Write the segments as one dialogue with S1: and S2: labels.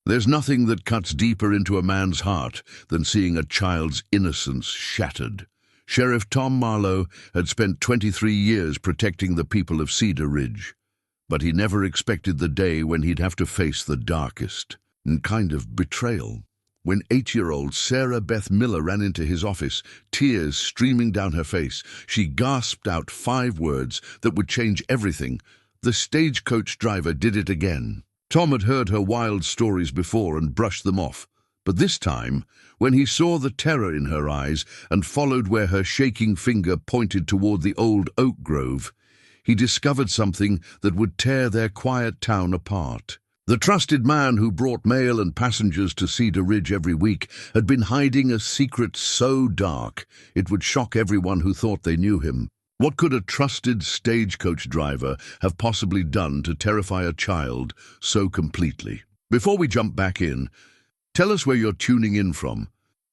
S1: There's nothing that cuts deeper into a man's heart than seeing a child's innocence shattered. Sheriff Tom Marlowe had spent 23 years protecting the people of Cedar Ridge, but he never expected the day when he'd have to face the darkest kind of betrayal. When 8-year-old Sarah Beth Miller ran into his office, tears streaming down her face, she gasped out 5 words that would change everything. The stagecoach driver did it again. Tom had heard her wild stories before and brushed them off, but this time, when he saw the terror in her eyes and followed where her shaking finger pointed toward the old oak grove, he discovered something that would tear their quiet town apart. The trusted man who brought mail and passengers to Cedar Ridge every week had been hiding a secret so dark it would shock everyone who thought they knew him. What could a trusted stagecoach driver have possibly done to terrify a child so completely? Before we jump back in, tell us where you're tuning in from.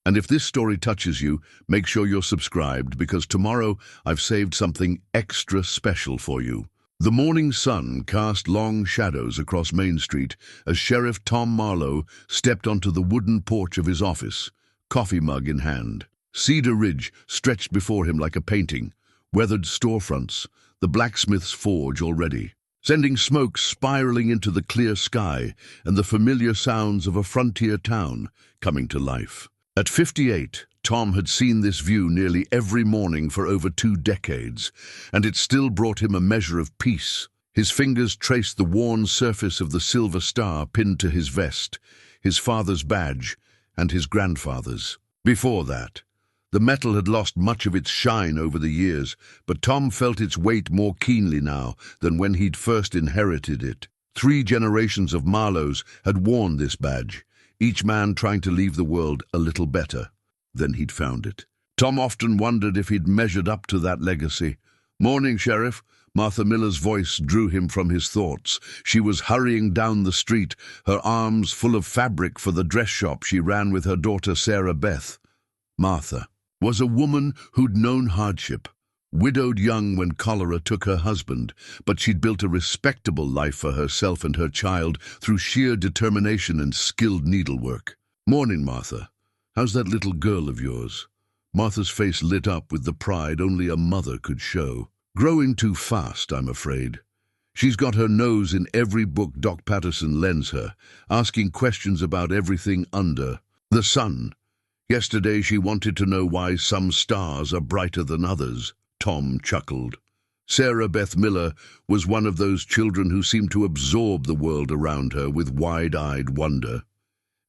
S1: And if this story touches you, make sure you're subscribed, because tomorrow I've saved something extra special for you. The morning sun cast long shadows across Main Street as Sheriff Tom Marlowe stepped onto the wooden porch of his office, coffee mug in hand. Cedar Ridge stretched before him like a painting, weathered storefronts, the blacksmith's forge already, sending smoke spiraling into the clear sky and the familiar sounds of a frontier town coming to life. At 58, Tom had seen this view nearly every morning for over 2 decades, and it still brought him a measure of peace. His fingers traced the worn surface of the silver star pinned to his vest, his father's badge, and his grandfather's. Before that, the metal had lost much of its shine over the years, but Tom felt its weight more keenly now than when he'd first inherited it. 3 generations of Marlowes had worn this badge, each man trying to leave the world a little better than he'd found it. Tom often wondered if he'd measured up to that legacy. "Morning, Sheriff." Martha Miller's voice drew him from his thoughts. She was hurrying down the street, her arms full of fabric for the dress shop she ran with her daughter Sarah Beth. Martha was a woman who'd known hardship, widowed young when cholera took her husband, but she'd built a respectable life for herself and her child through sheer determination and skilled needlework. "Morning, Martha. How's that little girl of yours?" Martha's face lit up with the pride only a mother could show. "Growing too fast, I'm afraid. She's got her nose in every book Doc Patterson lends her, asking questions about everything under the sun. Yesterday she wanted to know why some stars are brighter than others." Tom chuckled. Sarah Beth Miller was one of those children who seemed to absorb the world around her with wide-eyed wonder.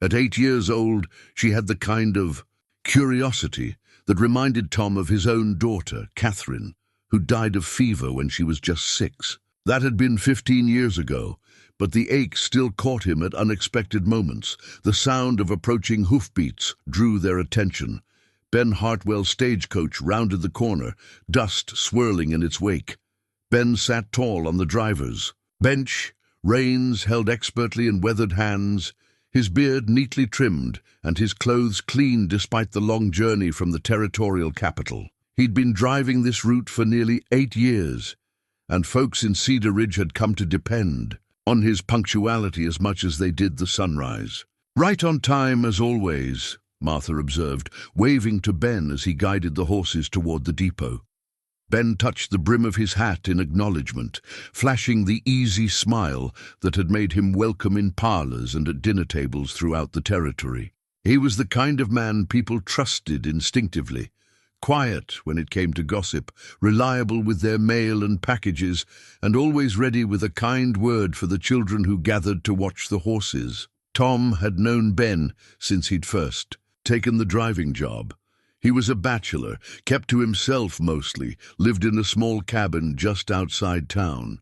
S1: At 8 years old, she had the kind of curiosity that reminded Tom of his own daughter, Catherine, who died of fever when she was just 6. That had been 15 years ago, but the ache still caught him at unexpected moments. The sound of approaching hoofbeats drew their attention. Ben Hartwell's stagecoach rounded the corner, dust swirling in its wake. Ben sat tall on the driver's bench, reins held expertly in weathered hands, his beard neatly trimmed and his clothes clean despite the long journey from the territorial capital. He'd been driving this route for nearly 8 years, and folks in Cedar Ridge had come to depend on his punctuality as much as they did the sunrise. "Right on time as always," Martha observed, waving to Ben as he guided the horses toward the depot. Ben touched the brim of his hat in acknowledgement, flashing the easy smile that had made him welcome in parlors and at dinner tables throughout the territory. He was the kind of man people trusted instinctively, quiet when it came to gossip, reliable with their mail and packages, and always ready with a kind word for the children who gathered to watch the horses. Tom had known Ben since he'd first taken the driving job. He was a bachelor, kept to himself mostly, lived in a small cabin just outside town.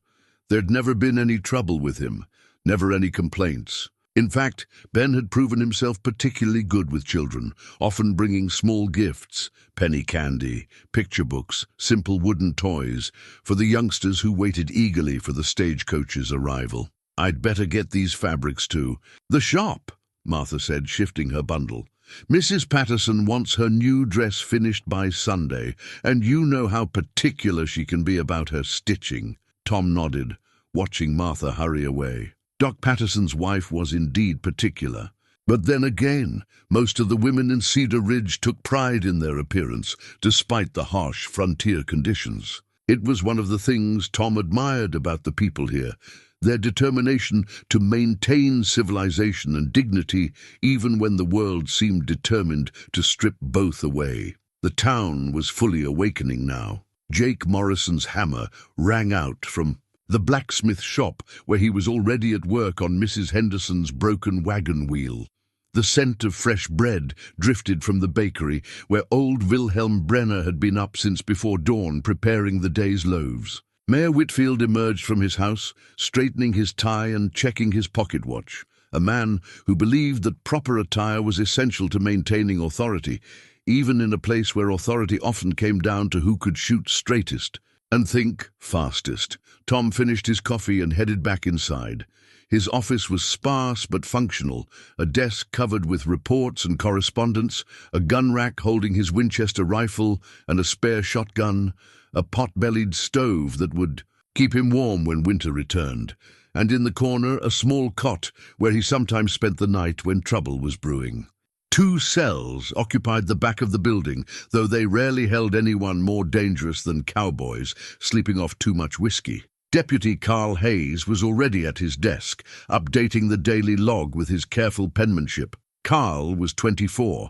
S1: There'd never been any trouble with him, never any complaints. In fact, Ben had proven himself particularly good with children, often bringing small gifts, penny candy, picture books, simple wooden toys, for the youngsters who waited eagerly for the stagecoach's arrival. "I'd better get these fabrics too." "The shop," Martha said, shifting her bundle. "Mrs. Patterson wants her new dress finished by Sunday, and you know how particular she can be about her stitching." Tom nodded, watching Martha hurry away. Doc Patterson's wife was indeed particular. But then again, most of the women in Cedar Ridge took pride in their appearance, despite the harsh frontier conditions. It was one of the things Tom admired about the people here, their determination to maintain civilization and dignity even when the world seemed determined to strip both away. The town was fully awakening now. Jake Morrison's hammer rang out from the blacksmith shop where he was already at work on Mrs. Henderson's broken wagon wheel. The scent of fresh bread drifted from the bakery where old Wilhelm Brenner had been up since before dawn preparing the day's loaves. Mayor Whitfield emerged from his house, straightening his tie and checking his pocket watch, a man who believed that proper attire was essential to maintaining authority, even in a place where authority often came down to who could shoot straightest and think fastest. Tom finished his coffee and headed back inside. His office was sparse but functional, a desk covered with reports and correspondence, a gun rack holding his Winchester rifle and a spare shotgun, a pot-bellied stove that would keep him warm when winter returned, and in the corner a small cot where he sometimes spent the night when trouble was brewing. 2 cells occupied the back of the building, though they rarely held anyone more dangerous than cowboys sleeping off too much whiskey. Deputy Carl Hayes was already at his desk, updating the daily log with his careful penmanship. Carl was 24,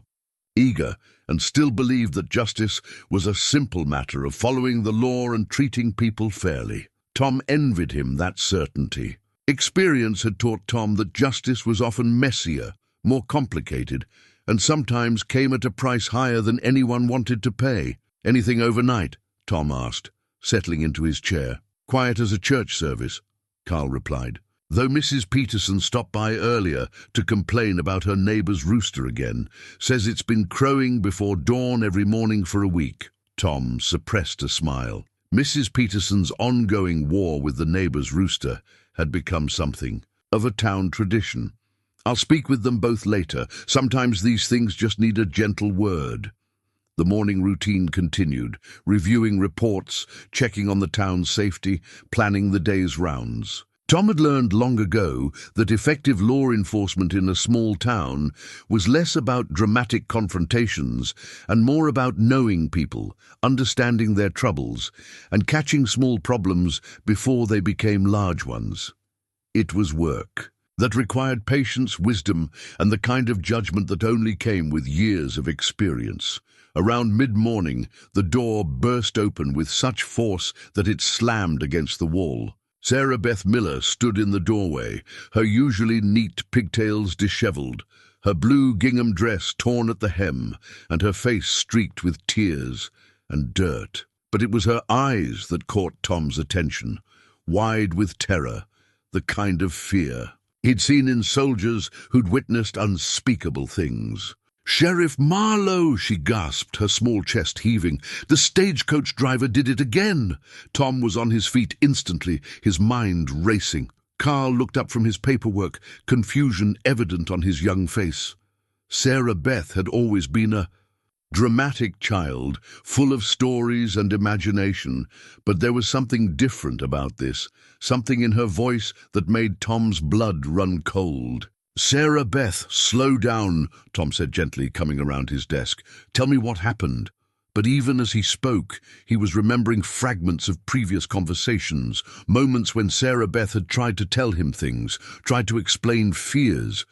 S1: eager, and still believed that justice was a simple matter of following the law and treating people fairly. Tom envied him that certainty. Experience had taught Tom that justice was often messier, more complicated, and sometimes came at a price higher than anyone wanted to pay. "Anything overnight?" Tom asked, settling into his chair. "Quiet as a church service," Carl replied, though Mrs. Peterson stopped by earlier to complain about her neighbor's rooster again. "Says it's been crowing before dawn every morning for a week." Tom suppressed a smile. Mrs. Peterson's ongoing war with the neighbor's rooster had become something of a town tradition. "I'll speak with them both later. Sometimes these things just need a gentle word." The morning routine continued, reviewing reports, checking on the town's safety, planning the day's rounds. Tom had learned long ago that effective law enforcement in a small town was less about dramatic confrontations and more about knowing people, understanding their troubles, and catching small problems before they became large ones. It was work that required patience, wisdom, and the kind of judgment that only came with years of experience. Around mid-morning, the door burst open with such force that it slammed against the wall. Sarah Beth Miller stood in the doorway, her usually neat pigtails disheveled, her blue gingham dress torn at the hem, and her face streaked with tears and dirt. But it was her eyes that caught Tom's attention, wide with terror, the kind of fear he'd seen in soldiers who'd witnessed unspeakable things. "Sheriff Marlowe," she gasped, her small chest heaving. "The stagecoach driver did it again." Tom was on his feet instantly, his mind racing. Carl looked up from his paperwork, confusion evident on his young face. Sarah Beth had always been a dramatic child, full of stories and imagination, but there was something different about this, something in her voice that made Tom's blood run cold. "Sarah Beth, slow down," Tom said gently, coming around his desk. "Tell me what happened." But even as he spoke, he was remembering fragments of previous conversations, moments when Sarah Beth had tried to tell him things, tried to explain fears,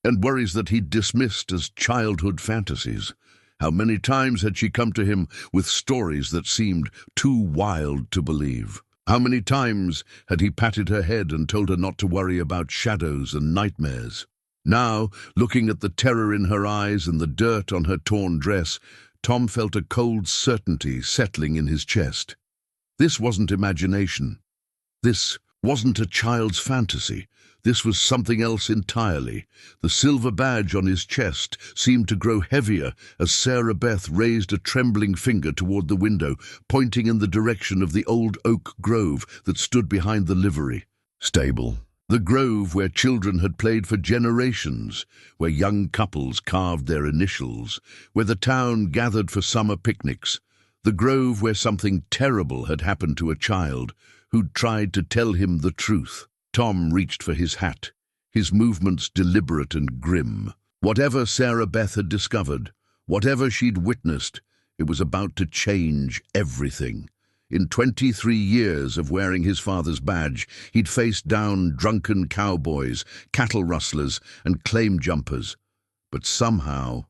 S1: and worries that he'd dismissed as childhood fantasies. How many times had she come to him with stories that seemed too wild to believe? How many times had he patted her head and told her not to worry about shadows and nightmares? Now, looking at the terror in her eyes and the dirt on her torn dress, Tom felt a cold certainty settling in his chest. This wasn't imagination. This wasn't a child's fantasy. This was something else entirely. The silver badge on his chest seemed to grow heavier as Sarah Beth raised a trembling finger toward the window, pointing in the direction of the old oak grove that stood behind the livery stable. The grove where children had played for generations, where young couples carved their initials, where the town gathered for summer picnics. The grove where something terrible had happened to a child who'd tried to tell him the truth. Tom reached for his hat, his movements deliberate and grim. Whatever Sarah Beth had discovered, whatever she'd witnessed, it was about to change everything. In 23 years of wearing his father's badge, he'd faced down drunken cowboys, cattle rustlers, and claim jumpers. But somehow,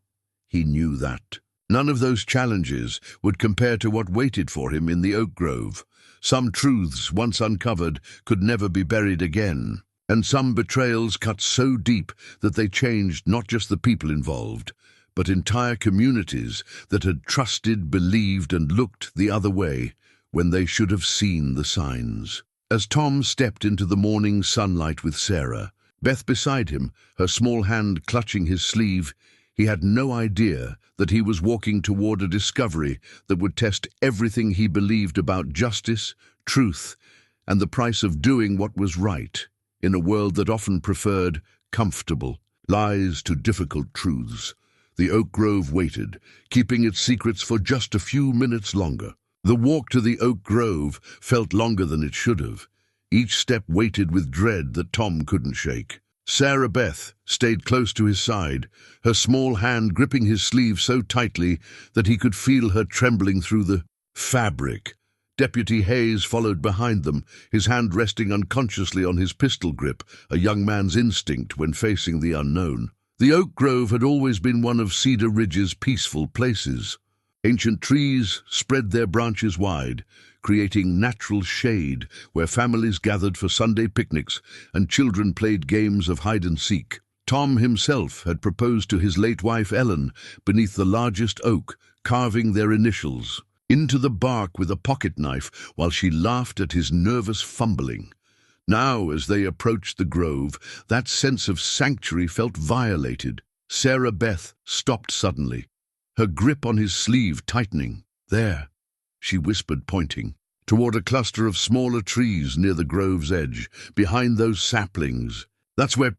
S1: he knew that none of those challenges would compare to what waited for him in the oak grove. Some truths, once uncovered, could never be buried again. And some betrayals cut so deep that they changed not just the people involved, but entire communities that had trusted, believed, and looked the other way when they should have seen the signs. As Tom stepped into the morning sunlight with Sarah Beth beside him, her small hand clutching his sleeve, he had no idea that he was walking toward a discovery that would test everything he believed about justice, truth, and the price of doing what was right in a world that often preferred comfortable lies to difficult truths. The oak grove waited, keeping its secrets for just a few minutes longer. The walk to the oak grove felt longer than it should have. Each step weighted with dread that Tom couldn't shake. Sarah Beth stayed close to his side, her small hand gripping his sleeve so tightly that he could feel her trembling through the fabric. Deputy Hayes followed behind them, his hand resting unconsciously on his pistol grip, a young man's instinct when facing the unknown. The oak grove had always been one of Cedar Ridge's peaceful places. Ancient trees spread their branches wide, creating natural shade where families gathered for Sunday picnics and children played games of hide-and-seek. Tom himself had proposed to his late wife Ellen beneath the largest oak, carving their initials into the bark with a pocket knife while she laughed at his nervous fumbling. Now, as they approached the grove, that sense of sanctuary felt violated. Sarah Beth stopped suddenly, her grip on his sleeve tightening. "There," she whispered, pointing toward a cluster of smaller trees near the grove's edge, behind those saplings. "That's where—"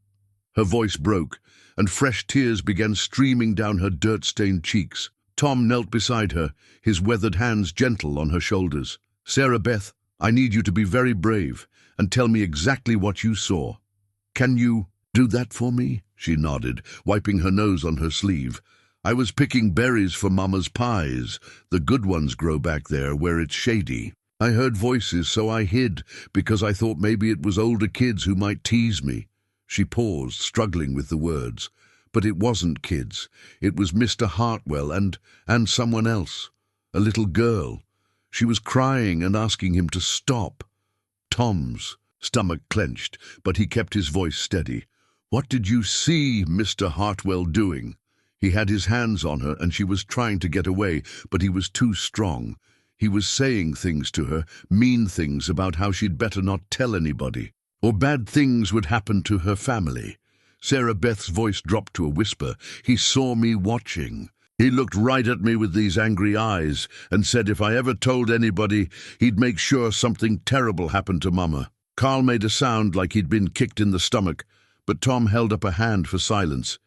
S1: Her voice broke, and fresh tears began streaming down her dirt-stained cheeks. Tom knelt beside her, his weathered hands gentle on her shoulders. "Sarah Beth, I need you to be very brave and tell me exactly what you saw. Can you do that for me?" She nodded, wiping her nose on her sleeve. "I was picking berries for Mama's pies. The good ones grow back there where it's shady. I heard voices, so I hid, because I thought maybe it was older kids who might tease me." She paused, struggling with the words. But it wasn't kids. It was Mr. Hartwell and someone else. A little girl. She was crying and asking him to stop. Tom's stomach clenched, but he kept his voice steady. "What did you see Mr. Hartwell doing?" He had his hands on her, and she was trying to get away, but he was too strong. He was saying things to her, mean things about how she'd better not tell anybody, or bad things would happen to her family. Sarah Beth's voice dropped to a whisper. "He saw me watching. He looked right at me with these angry eyes and said if I ever told anybody, he'd make sure something terrible happened to Mama." Carl made a sound like he'd been kicked in the stomach, but Tom held up a hand for silence.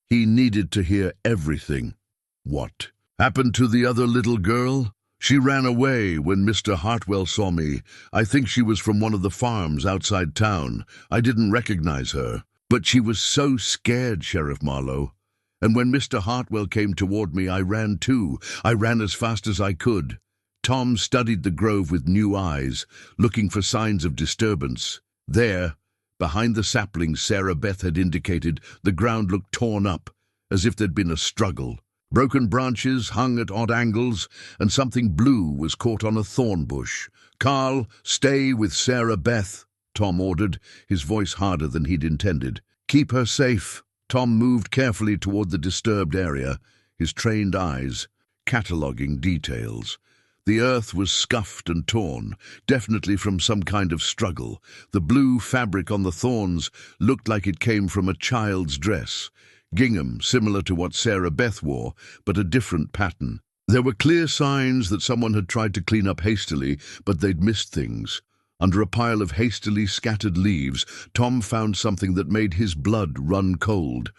S1: He needed to hear everything. "What happened to the other little girl?" "She ran away when Mr. Hartwell saw me. I think she was from one of the farms outside town. I didn't recognize her. But she was so scared, Sheriff Marlowe. And when Mr. Hartwell came toward me, I ran too. I ran as fast as I could." Tom studied the grove with new eyes, looking for signs of disturbance. There, behind the saplings Sarah Beth had indicated, the ground looked torn up, as if there'd been a struggle. Broken branches hung at odd angles, and something blue was caught on a thorn bush. "Carl, stay with Sarah Beth," Tom ordered, his voice harder than he'd intended. "Keep her safe." Tom moved carefully toward the disturbed area, his trained eyes cataloging details. The earth was scuffed and torn, definitely from some kind of struggle. The blue fabric on the thorns looked like it came from a child's dress. Gingham, similar to what Sarah Beth wore, but a different pattern. There were clear signs that someone had tried to clean up hastily, but they'd missed things. Under a pile of hastily scattered leaves, Tom found something that made his blood run cold.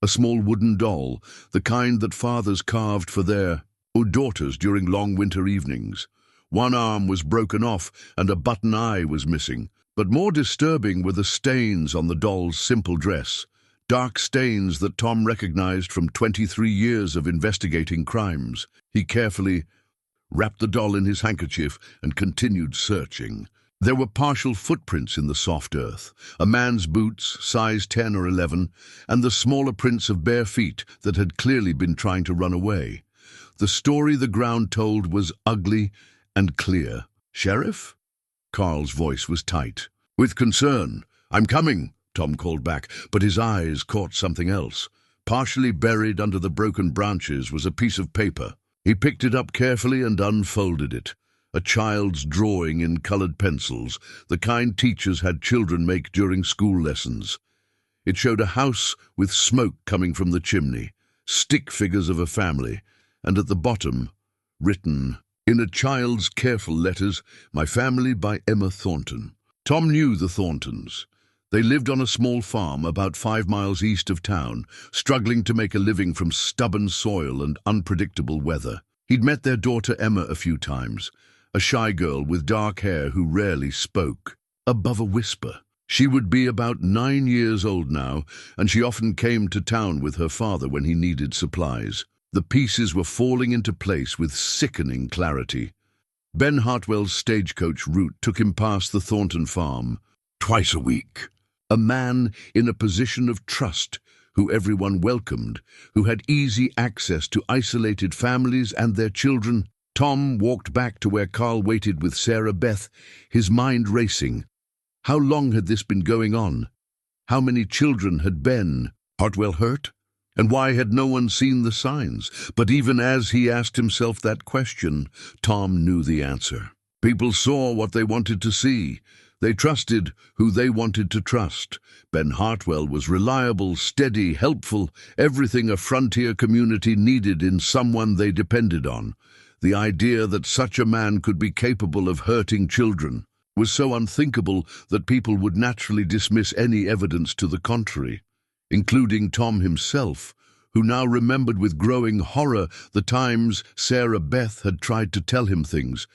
S1: A small wooden doll, the kind that fathers carved for their daughters during long winter evenings. One arm was broken off, and a button eye was missing. But more disturbing were the stains on the doll's simple dress, dark stains that Tom recognized from 23 years of investigating crimes. He carefully wrapped the doll in his handkerchief and continued searching. There were partial footprints in the soft earth, a man's boots, size 10 or 11, and the smaller prints of bare feet that had clearly been trying to run away. The story the ground told was ugly and clear. "Sheriff?" Carl's voice was tight. "With concern. I'm coming," Tom called back, but his eyes caught something else. Partially buried under the broken branches was a piece of paper. He picked it up carefully and unfolded it. A child's drawing in colored pencils, the kind teachers had children make during school lessons. It showed a house with smoke coming from the chimney, stick figures of a family, and at the bottom, written, in a child's careful letters, "My Family" by Emma Thornton. Tom knew the Thorntons. They lived on a small farm about 5 miles east of town, struggling to make a living from stubborn soil and unpredictable weather. He'd met their daughter Emma a few times, a shy girl with dark hair who rarely spoke, above a whisper. She would be about 9 years old now, and she often came to town with her father when he needed supplies. The pieces were falling into place with sickening clarity. Ben Hartwell's stagecoach route took him past the Thornton farm twice a week. A man in a position of trust, who everyone welcomed, who had easy access to isolated families and their children. Tom walked back to where Carl waited with Sarah Beth, his mind racing. How long had this been going on? How many children had Ben Hartwell hurt? And why had no one seen the signs? But even as he asked himself that question, Tom knew the answer. People saw what they wanted to see. They trusted who they wanted to trust. Ben Hartwell was reliable, steady, helpful, everything a frontier community needed in someone they depended on. The idea that such a man could be capable of hurting children was so unthinkable that people would naturally dismiss any evidence to the contrary, including Tom himself, who now remembered with growing horror the times Sarah Beth had tried to tell him things,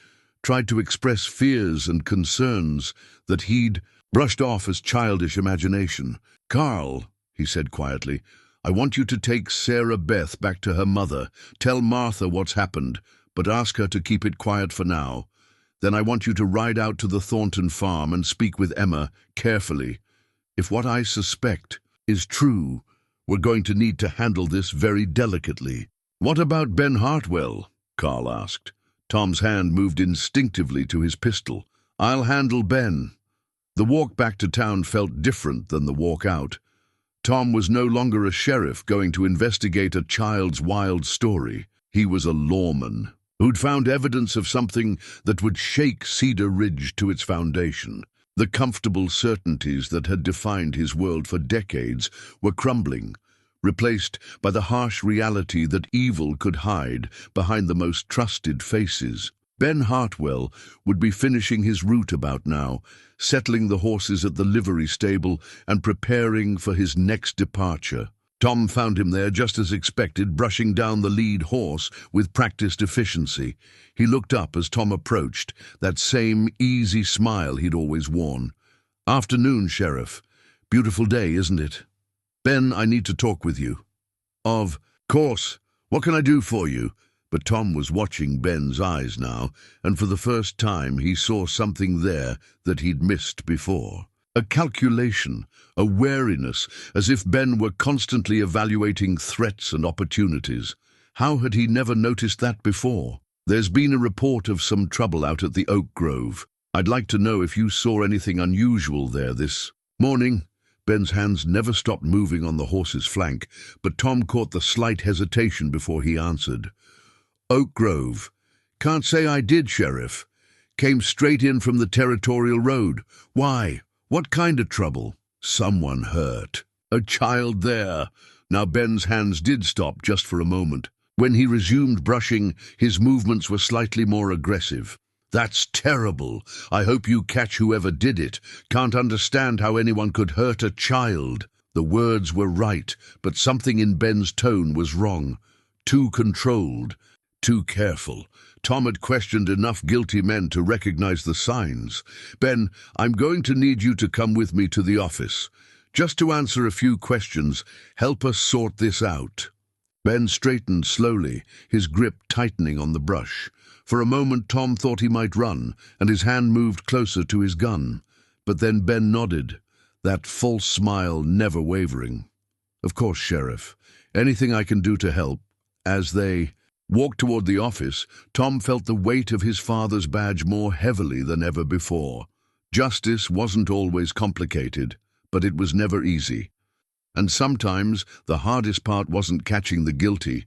S1: tried to express fears and concerns that he'd brushed off as childish imagination. "Carl," he said quietly, "I want you to take Sarah Beth back to her mother. Tell Martha what's happened, but ask her to keep it quiet for now. Then I want you to ride out to the Thornton farm and speak with Emma carefully. If what I suspect is true, we're going to need to handle this very delicately." "What about Ben Hartwell?" Carl asked. Tom's hand moved instinctively to his pistol. "I'll handle Ben." The walk back to town felt different than the walk out. Tom was no longer a sheriff going to investigate a child's wild story. He was a lawman who'd found evidence of something that would shake Cedar Ridge to its foundation. The comfortable certainties that had defined his world for decades were crumbling, replaced by the harsh reality that evil could hide behind the most trusted faces. Ben Hartwell would be finishing his route about now, settling the horses at the livery stable and preparing for his next departure. Tom found him there just as expected, brushing down the lead horse with practiced efficiency. He looked up as Tom approached, that same easy smile he'd always worn. "Afternoon, Sheriff. Beautiful day, isn't it?" "Ben, I need to talk with you." "Of course. What can I do for you?" But Tom was watching Ben's eyes now, and for the first time he saw something there that he'd missed before. A calculation, a wariness, as if Ben were constantly evaluating threats and opportunities. How had he never noticed that before? "There's been a report of some trouble out at the Oak Grove. I'd like to know if you saw anything unusual there this morning." Ben's hands never stopped moving on the horse's flank, but Tom caught the slight hesitation before he answered. "Oak Grove. Can't say I did, Sheriff. Came straight in from the Territorial Road. Why? What kind of trouble?" "Someone hurt. A child there." Now Ben's hands did stop just for a moment. When he resumed brushing, his movements were slightly more aggressive. "That's terrible. I hope you catch whoever did it. Can't understand how anyone could hurt a child." The words were right, but something in Ben's tone was wrong. Too controlled. Too careful. Tom had questioned enough guilty men to recognize the signs. Ben, I'm going to need you to come with me to the office. Just to answer a few questions, help us sort this out. Ben straightened slowly, his grip tightening on the brush. For a moment Tom thought he might run, and his hand moved closer to his gun. But then Ben nodded, that false smile never wavering. Of course, Sheriff. Anything I can do to help. As they walked toward the office, Tom felt the weight of his father's badge more heavily than ever before. Justice wasn't always complicated, but it was never easy. And sometimes the hardest part wasn't catching the guilty.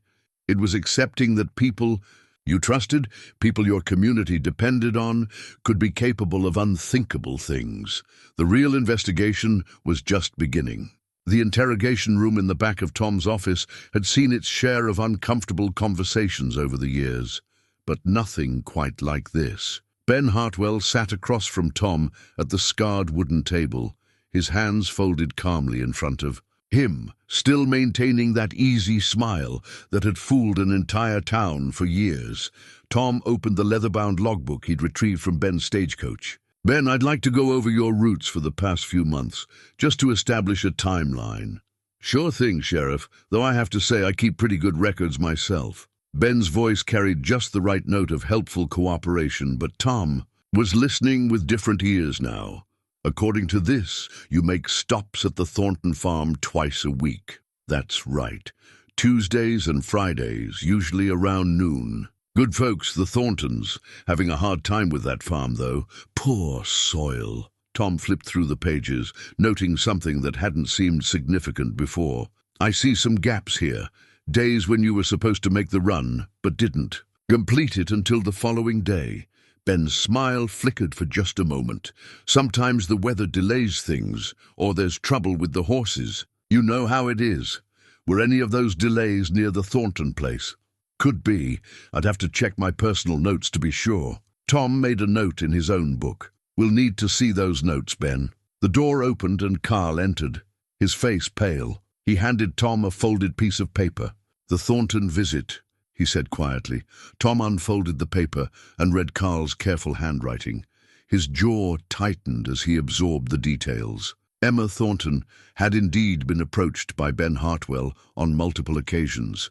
S1: It was accepting that people you trusted, people your community depended on, could be capable of unthinkable things. The real investigation was just beginning. The interrogation room in the back of Tom's office had seen its share of uncomfortable conversations over the years, but nothing quite like this. Ben Hartwell sat across from Tom at the scarred wooden table, his hands folded calmly in front of him, still maintaining that easy smile that had fooled an entire town for years. Tom opened the leather-bound logbook he'd retrieved from Ben's Stagecoach. Ben, I'd like to go over your routes for the past few months, just to establish a timeline. Sure thing, Sheriff, though I have to say I keep pretty good records myself. Ben's voice carried just the right note of helpful cooperation, but Tom was listening with different ears now. According to this, you make stops at the Thornton farm twice a week. That's right. Tuesdays and Fridays, usually around noon. Good folks, the Thorntons, having a hard time with that farm, though. Poor soil. Tom flipped through the pages, noting something that hadn't seemed significant before. I see some gaps here. Days when you were supposed to make the run, but didn't. Complete it until the following day. Ben's smile flickered for just a moment. Sometimes the weather delays things, or there's trouble with the horses. You know how it is. Were any of those delays near the Thornton place? Could be. I'd have to check my personal notes to be sure. Tom made a note in his own book. We'll need to see those notes, Ben. The door opened and Carl entered, his face pale. He handed Tom a folded piece of paper. The Thornton visit, he said quietly. Tom unfolded the paper and read Carl's careful handwriting. His jaw tightened as he absorbed the details. Emma Thornton had indeed been approached by Ben Hartwell on multiple occasions.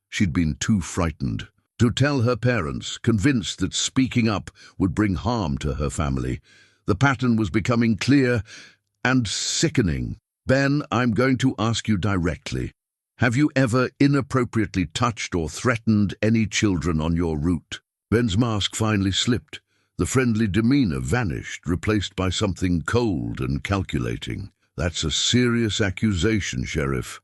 S1: She'd been too frightened to tell her parents, convinced that speaking up would bring harm to her family. The pattern was becoming clear and sickening. Ben, I'm going to ask you directly. Have you ever inappropriately touched or threatened any children on your route? Ben's mask finally slipped. The friendly demeanor vanished, replaced by something cold and calculating. That's a serious accusation, Sheriff.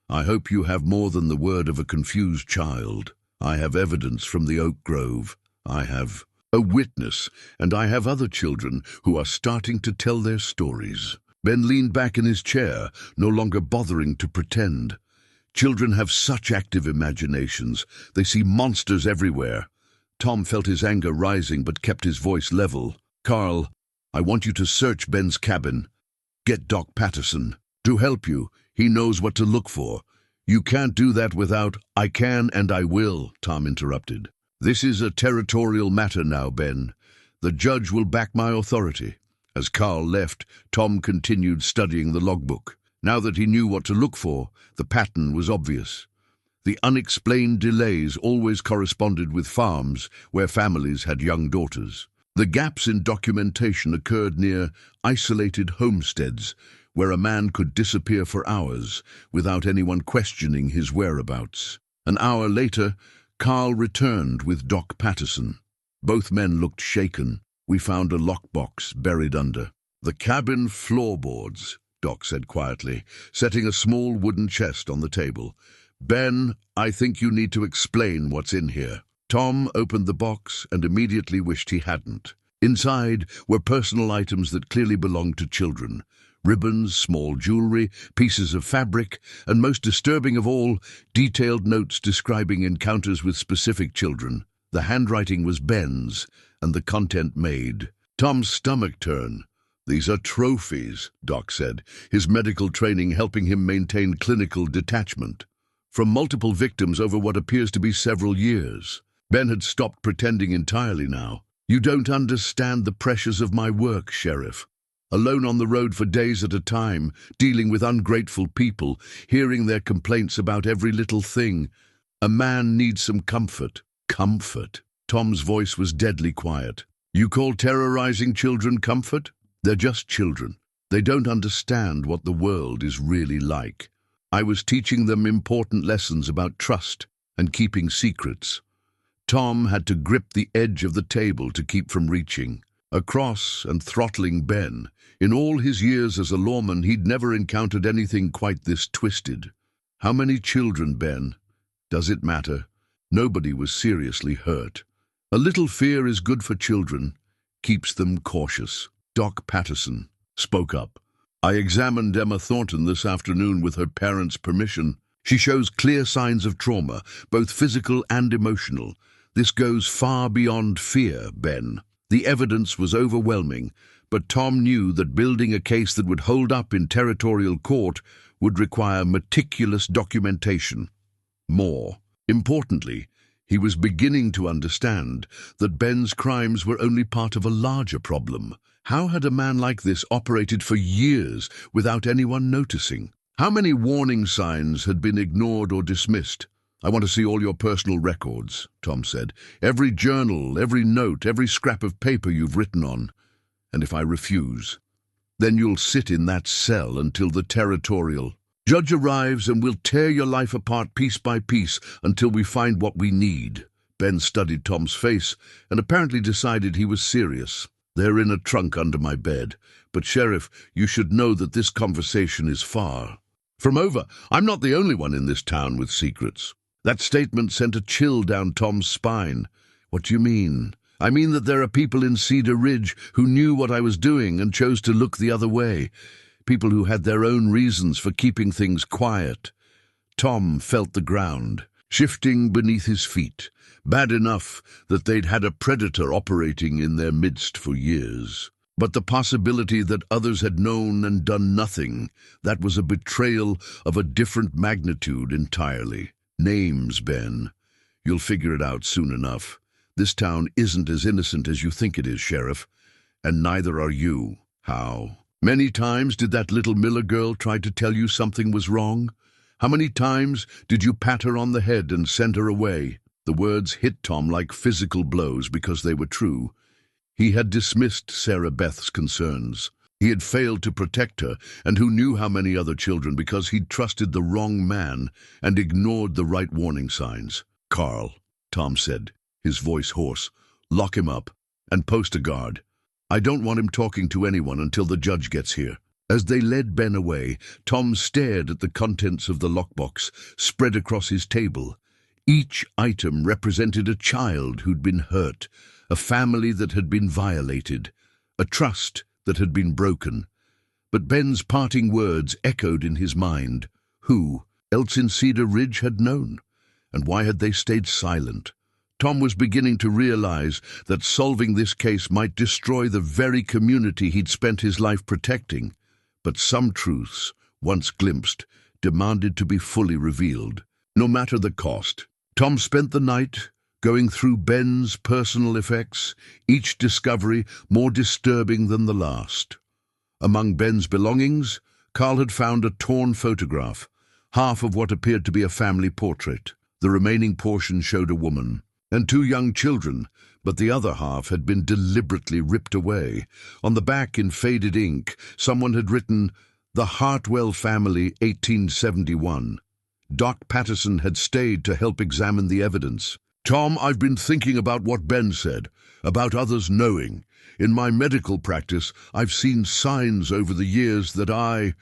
S1: I hope you have more than the word of a confused child. I have evidence from the Oak Grove. I have a witness, and I have other children who are starting to tell their stories. Ben leaned back in his chair, no longer bothering to pretend. Children have such active imaginations. They see monsters everywhere. Tom felt his anger rising but kept his voice level. Carl, I want you to search Ben's cabin. Get Doc Patterson to help you. He knows what to look for. You can't do that without— I can and I will, Tom interrupted. This is a territorial matter now, Ben. The judge will back my authority. As Carl left, Tom continued studying the logbook. Now that he knew what to look for, the pattern was obvious. The unexplained delays always corresponded with farms where families had young daughters. The gaps in documentation occurred near isolated homesteads, where a man could disappear for hours without anyone questioning his whereabouts. An hour later, Carl returned with Doc Patterson. Both men looked shaken. We found a lockbox buried under the cabin floorboards, Doc said quietly, setting a small wooden chest on the table. Ben, I think you need to explain what's in here. Tom opened the box and immediately wished he hadn't. Inside were personal items that clearly belonged to children. Ribbons, small jewelry, pieces of fabric, and most disturbing of all, detailed notes describing encounters with specific children. The handwriting was Ben's, and the content made. Tom's stomach turned. These are trophies, Doc said, his medical training helping him maintain clinical detachment. From multiple victims over what appears to be several years. Ben had stopped pretending entirely now. "You don't understand the pressures of my work, Sheriff. Alone on the road for days at a time, dealing with ungrateful people, hearing their complaints about every little thing. A man needs some comfort." "Comfort?" Tom's voice was deadly quiet. "You call terrorizing children comfort? They're just children. They don't understand what the world is really like. I was teaching them important lessons about trust and keeping secrets." Tom had to grip the edge of the table to keep from reaching across and throttling Ben. In all his years as a lawman, he'd never encountered anything quite this twisted. "How many children, Ben? Does it matter?" Nobody was seriously hurt. "A little fear is good for children, keeps them cautious." Doc Patterson spoke up. "I examined Emma Thornton this afternoon with her parents' permission. She shows clear signs of trauma, both physical and emotional. This goes far beyond fear, Ben." The evidence was overwhelming, but Tom knew that building a case that would hold up in territorial court would require meticulous documentation. More importantly, he was beginning to understand that Ben's crimes were only part of a larger problem. How had a man like this operated for years without anyone noticing? How many warning signs had been ignored or dismissed? "I want to see all your personal records," Tom said. "Every journal, every note, every scrap of paper you've written on. And if I refuse, then you'll sit in that cell until the territorial judge arrives, and we'll tear your life apart piece by piece until we find what we need." Ben studied Tom's face and apparently decided he was serious. "They're in a trunk under my bed. But, Sheriff, you should know that this conversation is far from over. I'm not the only one in this town with secrets." That statement sent a chill down Tom's spine. "What do you mean?" "I mean that there are people in Cedar Ridge who knew what I was doing and chose to look the other way. People who had their own reasons for keeping things quiet." Tom felt the ground shifting beneath his feet. Bad enough that they'd had a predator operating in their midst for years. But the possibility that others had known and done nothing, that was a betrayal of a different magnitude entirely. "Names, Ben. You'll figure it out soon enough. This town isn't as innocent as you think it is, Sheriff, and neither are you." "How many times did that little Miller girl try to tell you something was wrong? How many times did you pat her on the head and send her away?" The words hit Tom like physical blows because they were true. He had dismissed Sarah Beth's concerns. He had failed to protect her, and who knew how many other children, because he'd trusted the wrong man and ignored the right warning signs. "Carl," Tom said, his voice hoarse, "lock him up and post a guard. I don't want him talking to anyone until the judge gets here." As they led Ben away, Tom stared at the contents of the lockbox spread across his table. Each item represented a child who'd been hurt, a family that had been violated, a trust that had been broken. But Ben's parting words echoed in his mind. Who else in Cedar Ridge had known? And why had they stayed silent? Tom was beginning to realize that solving this case might destroy the very community he'd spent his life protecting. But some truths, once glimpsed, demanded to be fully revealed, no matter the cost. Tom spent the night going through Ben's personal effects, each discovery more disturbing than the last. Among Ben's belongings, Carl had found a torn photograph, half of what appeared to be a family portrait. The remaining portion showed a woman and two young children, but the other half had been deliberately ripped away. On the back, in faded ink, someone had written, "The Hartwell Family, 1871. Doc Patterson had stayed to help examine the evidence. "Tom, I've been thinking about what Ben said, about others knowing. In my medical practice, I've seen signs over the years that I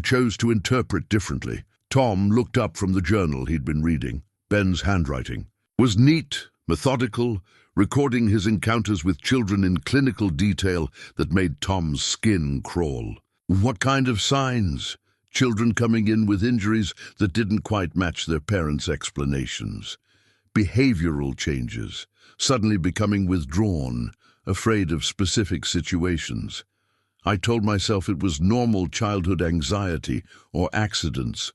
S1: chose to interpret differently." Tom looked up from the journal he'd been reading. Ben's handwriting was neat, methodical, recording his encounters with children in clinical detail that made Tom's skin crawl. What kind of signs? Children coming in with injuries that didn't quite match their parents' explanations. Behavioral changes, suddenly becoming withdrawn, afraid of specific situations. I told myself it was normal childhood anxiety or accidents.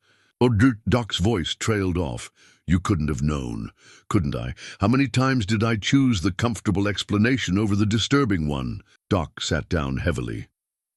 S1: Doc's voice trailed off. You couldn't have known, couldn't I? How many times did I choose the comfortable explanation over the disturbing one? Doc sat down heavily.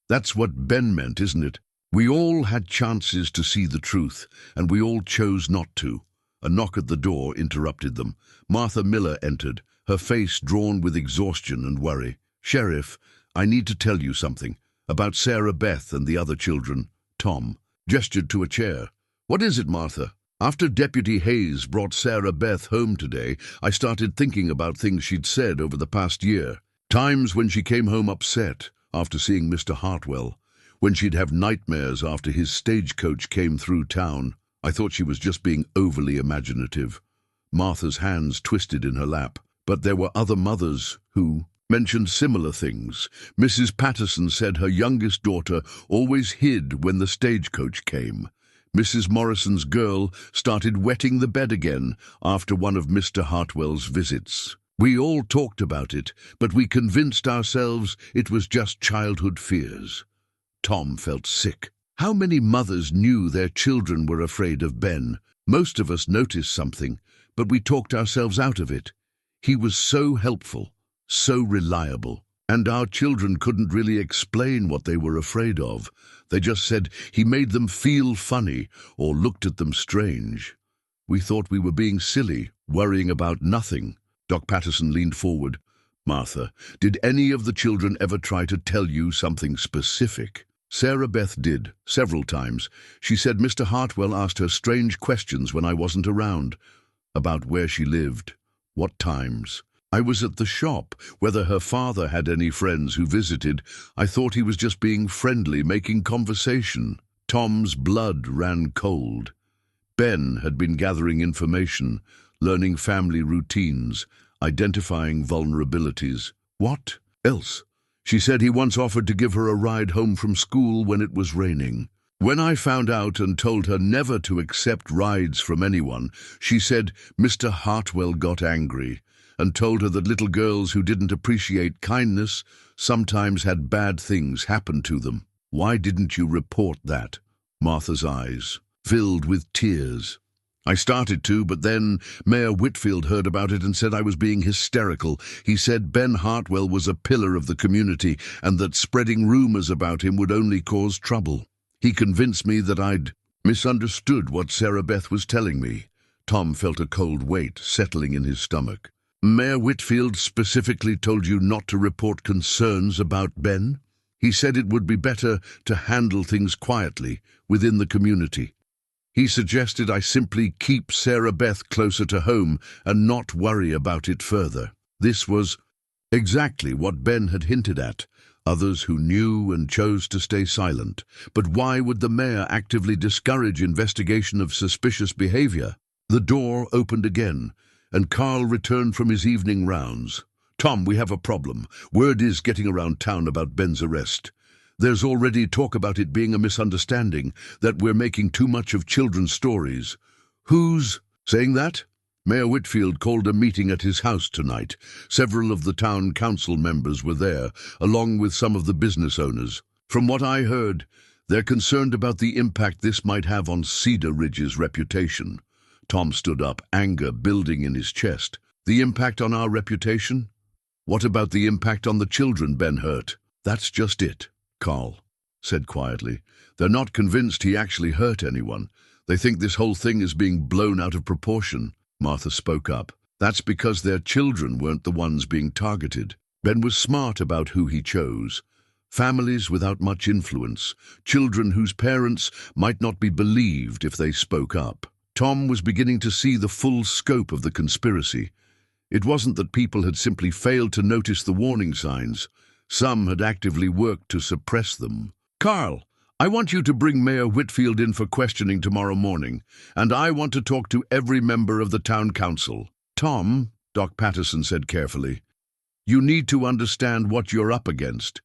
S1: That's what Ben meant, isn't it? We all had chances to see the truth, and we all chose not to. A knock at the door interrupted them. Martha Miller entered, her face drawn with exhaustion and worry. "Sheriff, I need to tell you something about Sarah Beth and the other children." Tom gestured to a chair. "What is it, Martha?" "After Deputy Hayes brought Sarah Beth home today, I started thinking about things she'd said over the past year. Times when she came home upset after seeing Mr. Hartwell, when she'd have nightmares after his stagecoach came through town. I thought she was just being overly imaginative." Martha's hands twisted in her lap. "But there were other mothers who mentioned similar things. Mrs. Patterson said her youngest daughter always hid when the stagecoach came. Mrs. Morrison's girl started wetting the bed again after one of Mr. Hartwell's visits. We all talked about it, but we convinced ourselves it was just childhood fears." Tom felt sick. How many mothers knew their children were afraid of Ben? Most of us noticed something, but we talked ourselves out of it. He was so helpful, so reliable, and our children couldn't really explain what they were afraid of. They just said he made them feel funny or looked at them strange. We thought we were being silly, worrying about nothing. Doc Patterson leaned forward. "Martha, did any of the children ever try to tell you something specific?" "Sarah Beth did, several times. She said Mr. Hartwell asked her strange questions when I wasn't around, about where she lived, what times. I was at the shop, whether her father had any friends who visited. I thought he was just being friendly, making conversation." Tom's blood ran cold. Ben had been gathering information, learning family routines, identifying vulnerabilities. What else? She said he once offered to give her a ride home from school when it was raining. When I found out and told her never to accept rides from anyone, she said Mr. Hartwell got angry and told her that little girls who didn't appreciate kindness sometimes had bad things happen to them. "Why didn't you report that?" Martha's eyes filled with tears. "I started to, but then Mayor Whitfield heard about it and said I was being hysterical. He said Ben Hartwell was a pillar of the community and that spreading rumors about him would only cause trouble. He convinced me that I'd misunderstood what Sarah Beth was telling me." Tom felt a cold weight settling in his stomach. "Mayor Whitfield specifically told you not to report concerns about Ben? He said it would be better to handle things quietly within the community. He suggested I simply keep Sarah Beth closer to home and not worry about it further." This was exactly what Ben had hinted at. Others who knew and chose to stay silent. But why would the mayor actively discourage investigation of suspicious behavior? The door opened again, and Carl returned from his evening rounds. "Tom, we have a problem. Word is getting around town about Ben's arrest. There's already talk about it being a misunderstanding, that we're making too much of children's stories." "Who's saying that?" "Mayor Whitfield called a meeting at his house tonight. Several of the town council members were there, along with some of the business owners. From what I heard, they're concerned about the impact this might have on Cedar Ridge's reputation." Tom stood up, anger building in his chest. "The impact on our reputation? What about the impact on the children Ben hurt?" "That's just it," Carl said quietly. "They're not convinced he actually hurt anyone. They think this whole thing is being blown out of proportion." Martha spoke up. "That's because their children weren't the ones being targeted. Ben was smart about who he chose. Families without much influence, children whose parents might not be believed if they spoke up." Tom was beginning to see the full scope of the conspiracy. It wasn't that people had simply failed to notice the warning signs. Some had actively worked to suppress them. "Carl, I want you to bring Mayor Whitfield in for questioning tomorrow morning, and I want to talk to every member of the town council." "Tom," Doc Patterson said carefully, "you need to understand what you're up against.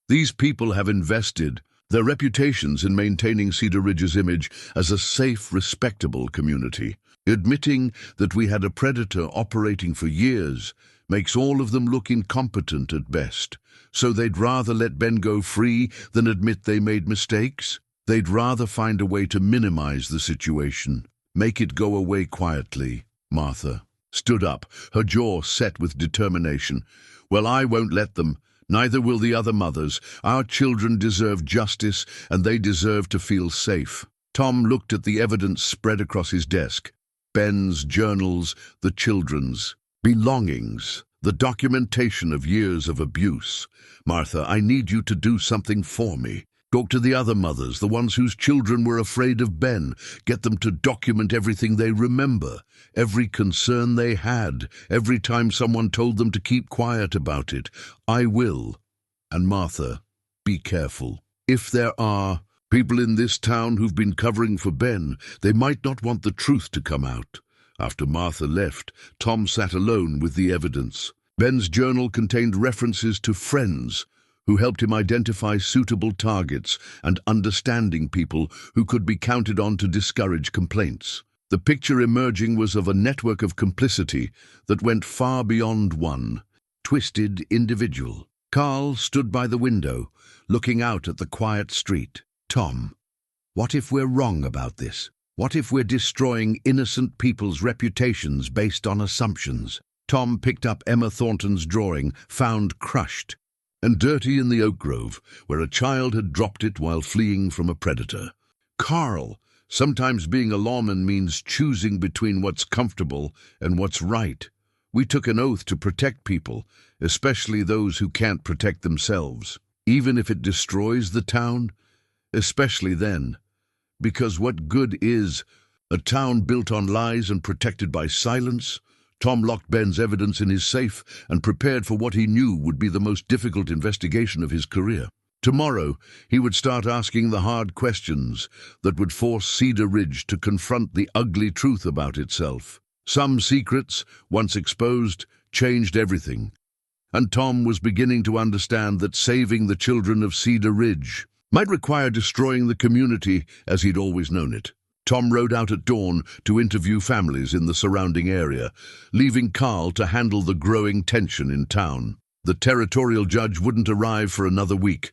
S1: These people have invested their reputations in maintaining Cedar Ridge's image as a safe, respectable community. Admitting that we had a predator operating for years makes all of them look incompetent at best. So they'd rather let Ben go free than admit they made mistakes? They'd rather find a way to minimize the situation. Make it go away quietly. Martha stood up, her jaw set with determination. Well, I won't let them. Neither will the other mothers. Our children deserve justice, and they deserve to feel safe. Tom looked at the evidence spread across his desk. Ben's journals, the children's belongings, the documentation of years of abuse. Martha, I need you to do something for me. Talk to the other mothers, the ones whose children were afraid of Ben. Get them to document everything they remember, every concern they had, every time someone told them to keep quiet about it. I will. And Martha, be careful. If there are people in this town who've been covering for Ben, they might not want the truth to come out. After Martha left, Tom sat alone with the evidence. Ben's journal contained references to friends who helped him identify suitable targets and understanding people who could be counted on to discourage complaints. The picture emerging was of a network of complicity that went far beyond one twisted individual. Carl stood by the window, looking out at the quiet street. Tom, what if we're wrong about this? What if we're destroying innocent people's reputations based on assumptions? Tom picked up Emma Thornton's drawing, found crushed and dirty in the oak grove, where a child had dropped it while fleeing from a predator. Carl, sometimes being a lawman means choosing between what's comfortable and what's right. We took an oath to protect people, especially those who can't protect themselves, even if it destroys the town, especially then. Because what good is a town built on lies and protected by silence? Tom locked Ben's evidence in his safe and prepared for what he knew would be the most difficult investigation of his career. Tomorrow, he would start asking the hard questions that would force Cedar Ridge to confront the ugly truth about itself. Some secrets, once exposed, changed everything. And Tom was beginning to understand that saving the children of Cedar Ridge might require destroying the community as he'd always known it. Tom rode out at dawn to interview families in the surrounding area, leaving Carl to handle the growing tension in town. The territorial judge wouldn't arrive for another week,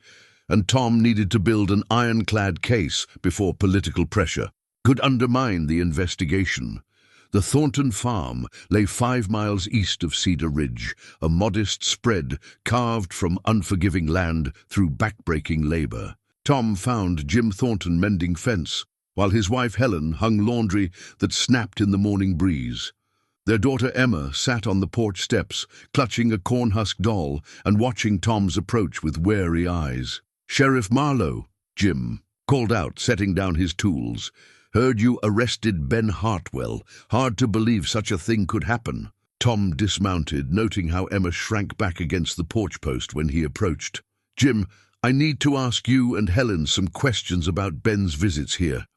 S1: and Tom needed to build an ironclad case before political pressure could undermine the investigation. The Thornton farm lay 5 miles east of Cedar Ridge, a modest spread carved from unforgiving land through backbreaking labor. Tom found Jim Thornton mending fence, while his wife Helen hung laundry that snapped in the morning breeze. Their daughter Emma sat on the porch steps, clutching a cornhusk doll and watching Tom's approach with wary eyes. "Sheriff Marlowe," Jim called out, setting down his tools. "Heard you arrested Ben Hartwell. Hard to believe such a thing could happen." Tom dismounted, noting how Emma shrank back against the porch post when he approached. "Jim, I need to ask you and Helen some questions about Ben's visits here."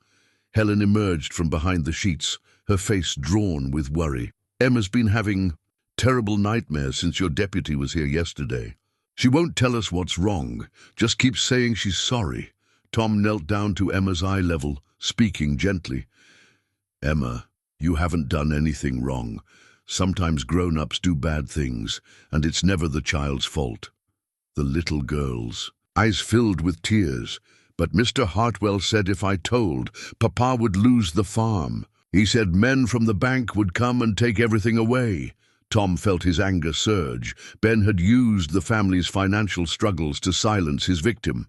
S1: Helen emerged from behind the sheets, her face drawn with worry. "Emma's been having terrible nightmares since your deputy was here yesterday. She won't tell us what's wrong, just keeps saying she's sorry." Tom knelt down to Emma's eye level, speaking gently. "Emma, you haven't done anything wrong. Sometimes grown-ups do bad things, and it's never the child's fault." The little girl's eyes filled with tears. "But Mr. Hartwell said if I told, Papa would lose the farm. He said men from the bank would come and take everything away." Tom felt his anger surge. Ben had used the family's financial struggles to silence his victim.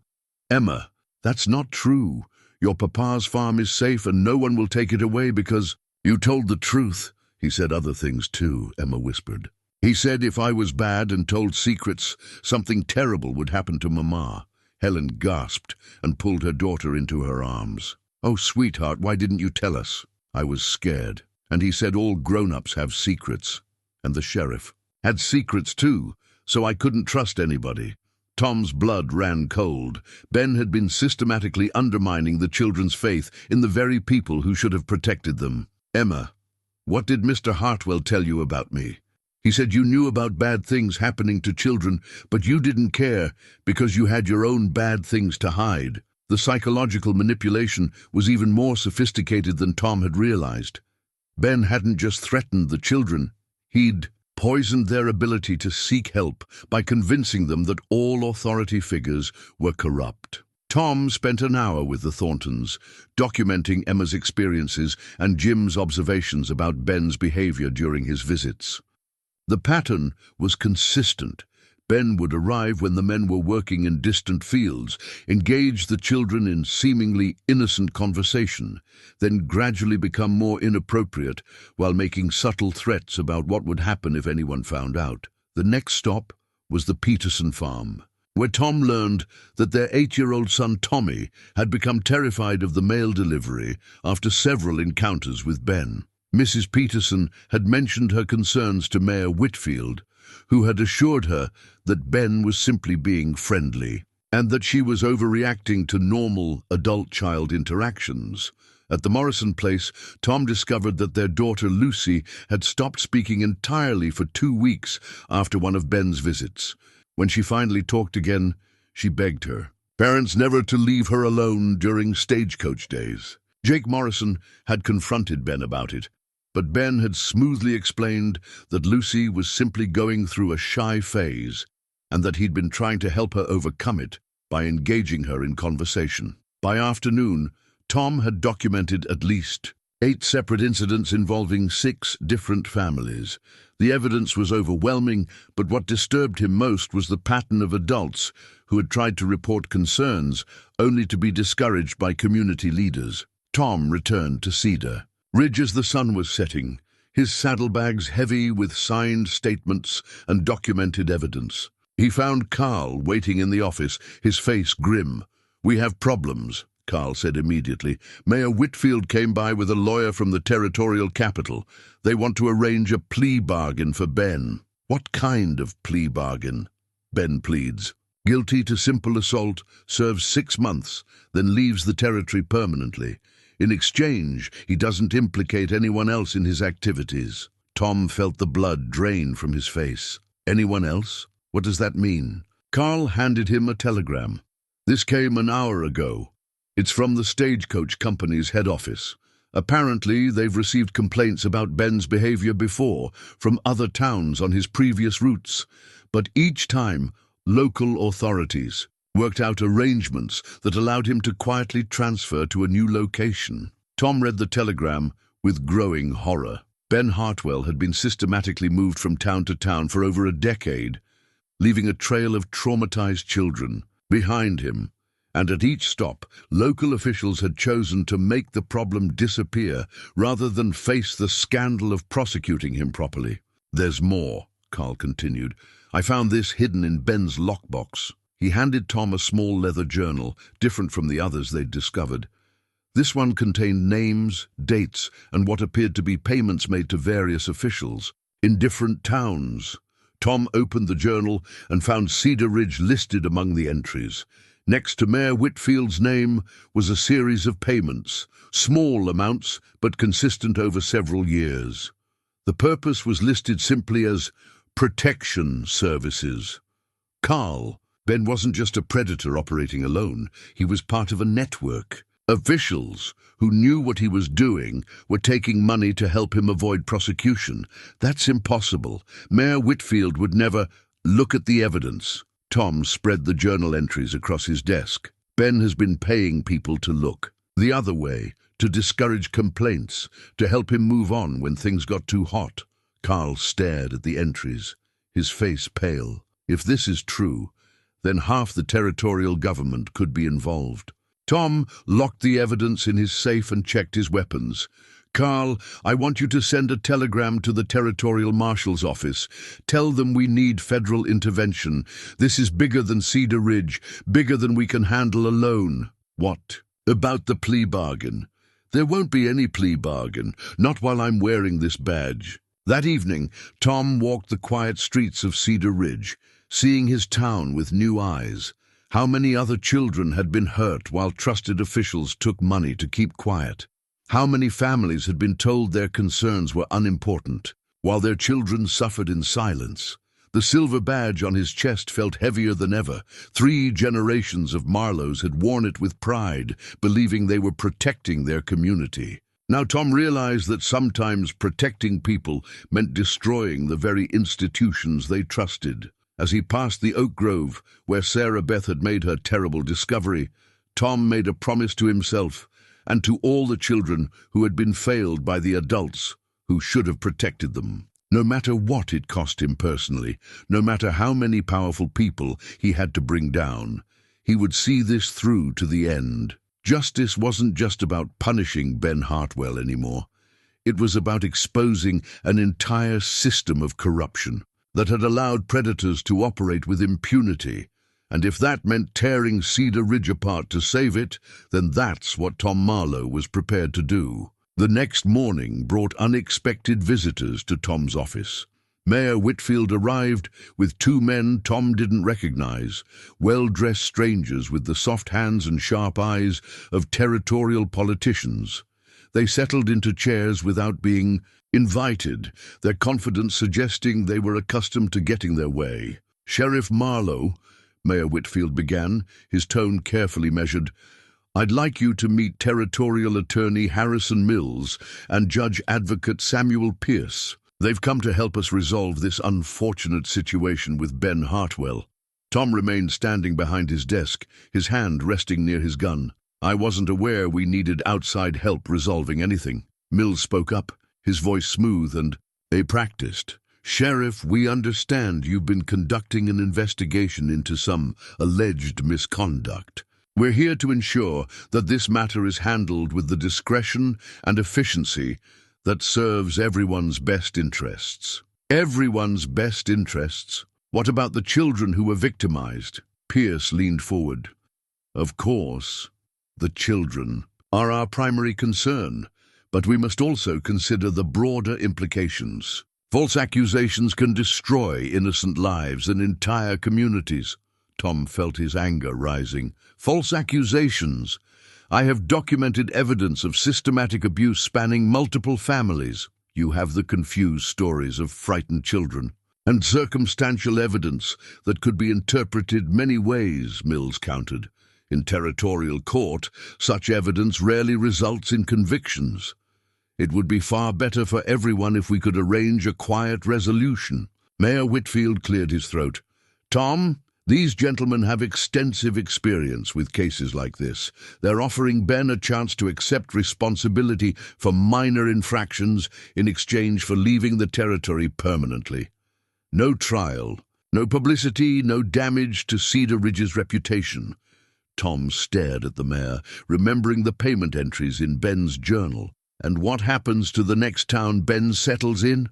S1: "Emma, that's not true. Your papa's farm is safe and no one will take it away because—" "You told the truth." "He said other things too," Emma whispered. "He said if I was bad and told secrets, something terrible would happen to Mama." Helen gasped and pulled her daughter into her arms. "Oh, sweetheart, why didn't you tell us?" "I was scared. And he said all grown-ups have secrets. And the sheriff had secrets too, so I couldn't trust anybody." Tom's blood ran cold. Ben had been systematically undermining the children's faith in the very people who should have protected them. "Emma, what did Mr. Hartwell tell you about me?" "He said you knew about bad things happening to children, but you didn't care because you had your own bad things to hide." The psychological manipulation was even more sophisticated than Tom had realized. Ben hadn't just threatened the children, he'd poisoned their ability to seek help by convincing them that all authority figures were corrupt. Tom spent an hour with the Thorntons, documenting Emma's experiences and Jim's observations about Ben's behavior during his visits. The pattern was consistent. Ben would arrive when the men were working in distant fields, engage the children in seemingly innocent conversation, then gradually become more inappropriate while making subtle threats about what would happen if anyone found out. The next stop was the Peterson farm, where Tom learned that their 8-year-old son Tommy had become terrified of the mail delivery after several encounters with Ben. Mrs. Peterson had mentioned her concerns to Mayor Whitfield, who had assured her that Ben was simply being friendly and that she was overreacting to normal adult-child interactions. At the Morrison place, Tom discovered that their daughter Lucy had stopped speaking entirely for 2 weeks after one of Ben's visits. When she finally talked again, she begged her parents never to leave her alone during Stagecoach days. Jake Morrison had confronted Ben about it, but Ben had smoothly explained that Lucy was simply going through a shy phase and that he'd been trying to help her overcome it by engaging her in conversation. By afternoon, Tom had documented at least 8 separate incidents involving 6 different families. The evidence was overwhelming, but what disturbed him most was the pattern of adults who had tried to report concerns only to be discouraged by community leaders. Tom returned to Cedar Ridge as the sun was setting, his saddlebags heavy with signed statements and documented evidence. He found Carl waiting in the office, his face grim. "We have problems," Carl said immediately. "Mayor Whitfield came by with a lawyer from the territorial capital. They want to arrange a plea bargain for Ben." "What kind of plea bargain?" Ben pleads. "Guilty to simple assault, serves 6 months, then leaves the territory permanently. In exchange, he doesn't implicate anyone else in his activities." Tom felt the blood drain from his face. "Anyone else? What does that mean?" Carl handed him a telegram. "This came an hour ago. It's from the Stagecoach Company's head office. Apparently, they've received complaints about Ben's behavior before from other towns on his previous routes, but each time, local authorities worked out arrangements that allowed him to quietly transfer to a new location." Tom read the telegram with growing horror. Ben Hartwell had been systematically moved from town to town for over a decade, leaving a trail of traumatized children behind him. And at each stop, local officials had chosen to make the problem disappear rather than face the scandal of prosecuting him properly. "There's more," Carl continued. "I found this hidden in Ben's lockbox." He handed Tom a small leather journal, different from the others they'd discovered. This one contained names, dates, and what appeared to be payments made to various officials in different towns. Tom opened the journal and found Cedar Ridge listed among the entries. Next to Mayor Whitfield's name was a series of payments, small amounts but consistent over several years. The purpose was listed simply as protection services. Carl, Ben wasn't just a predator operating alone, he was part of a network. Officials who knew what he was doing were taking money to help him avoid prosecution. That's impossible. Mayor Whitfield would never. "Look at the evidence." Tom spread the journal entries across his desk. "Ben has been paying people to look the other way, to discourage complaints, to help him move on when things got too hot." Carl stared at the entries, his face pale. If this is true, then half the territorial government could be involved. Tom locked the evidence in his safe and checked his weapons. "Carl, I want you to send a telegram to the Territorial Marshal's office. Tell them we need federal intervention. This is bigger than Cedar Ridge, bigger than we can handle alone." "What about the plea bargain?" "There won't be any plea bargain, not while I'm wearing this badge." That evening, Tom walked the quiet streets of Cedar Ridge, seeing his town with new eyes. How many other children had been hurt while trusted officials took money to keep quiet? How many families had been told their concerns were unimportant, while their children suffered in silence? The silver badge on his chest felt heavier than ever. 3 generations of Marlowes had worn it with pride, believing they were protecting their community. Now Tom realized that sometimes protecting people meant destroying the very institutions they trusted. As he passed the oak grove where Sarah Beth had made her terrible discovery, Tom made a promise to himself and to all the children who had been failed by the adults who should have protected them. No matter what it cost him personally, no matter how many powerful people he had to bring down, he would see this through to the end. Justice wasn't just about punishing Ben Hartwell anymore. It was about exposing an entire system of corruption that had allowed predators to operate with impunity. And if that meant tearing Cedar Ridge apart to save it, then that's what Tom Marlowe was prepared to do. The next morning brought unexpected visitors to Tom's office. Mayor Whitfield arrived with two men Tom didn't recognize, well-dressed strangers with the soft hands and sharp eyes of territorial politicians. They settled into chairs without being invited, their confidence suggesting they were accustomed to getting their way. "Sheriff Marlowe," Mayor Whitfield began, his tone carefully measured, "I'd like you to meet Territorial Attorney Harrison Mills and Judge Advocate Samuel Pierce. They've come to help us resolve this unfortunate situation with Ben Hartwell." Tom remained standing behind his desk, his hand resting near his gun. "I wasn't aware we needed outside help resolving anything." Mills spoke up, his voice smooth and practiced. "Sheriff, we understand you've been conducting an investigation into some alleged misconduct. We're here to ensure that this matter is handled with the discretion and efficiency that serves everyone's best interests." "Everyone's best interests? What about the children who were victimized?" Pierce leaned forward. "Of course, the children are our primary concern, but we must also consider the broader implications. False accusations can destroy innocent lives and entire communities." Tom felt his anger rising. "False accusations? I have documented evidence of systematic abuse spanning multiple families. You have the confused stories of frightened children and circumstantial evidence that could be interpreted many ways," Mills countered. "In territorial court, such evidence rarely results in convictions. It would be far better for everyone if we could arrange a quiet resolution." Mayor Whitfield cleared his throat. "Tom, these gentlemen have extensive experience with cases like this. They're offering Ben a chance to accept responsibility for minor infractions in exchange for leaving the territory permanently. No trial, no publicity, no damage to Cedar Ridge's reputation." Tom stared at the mayor, remembering the payment entries in Ben's journal. "And what happens to the next town Ben settles in?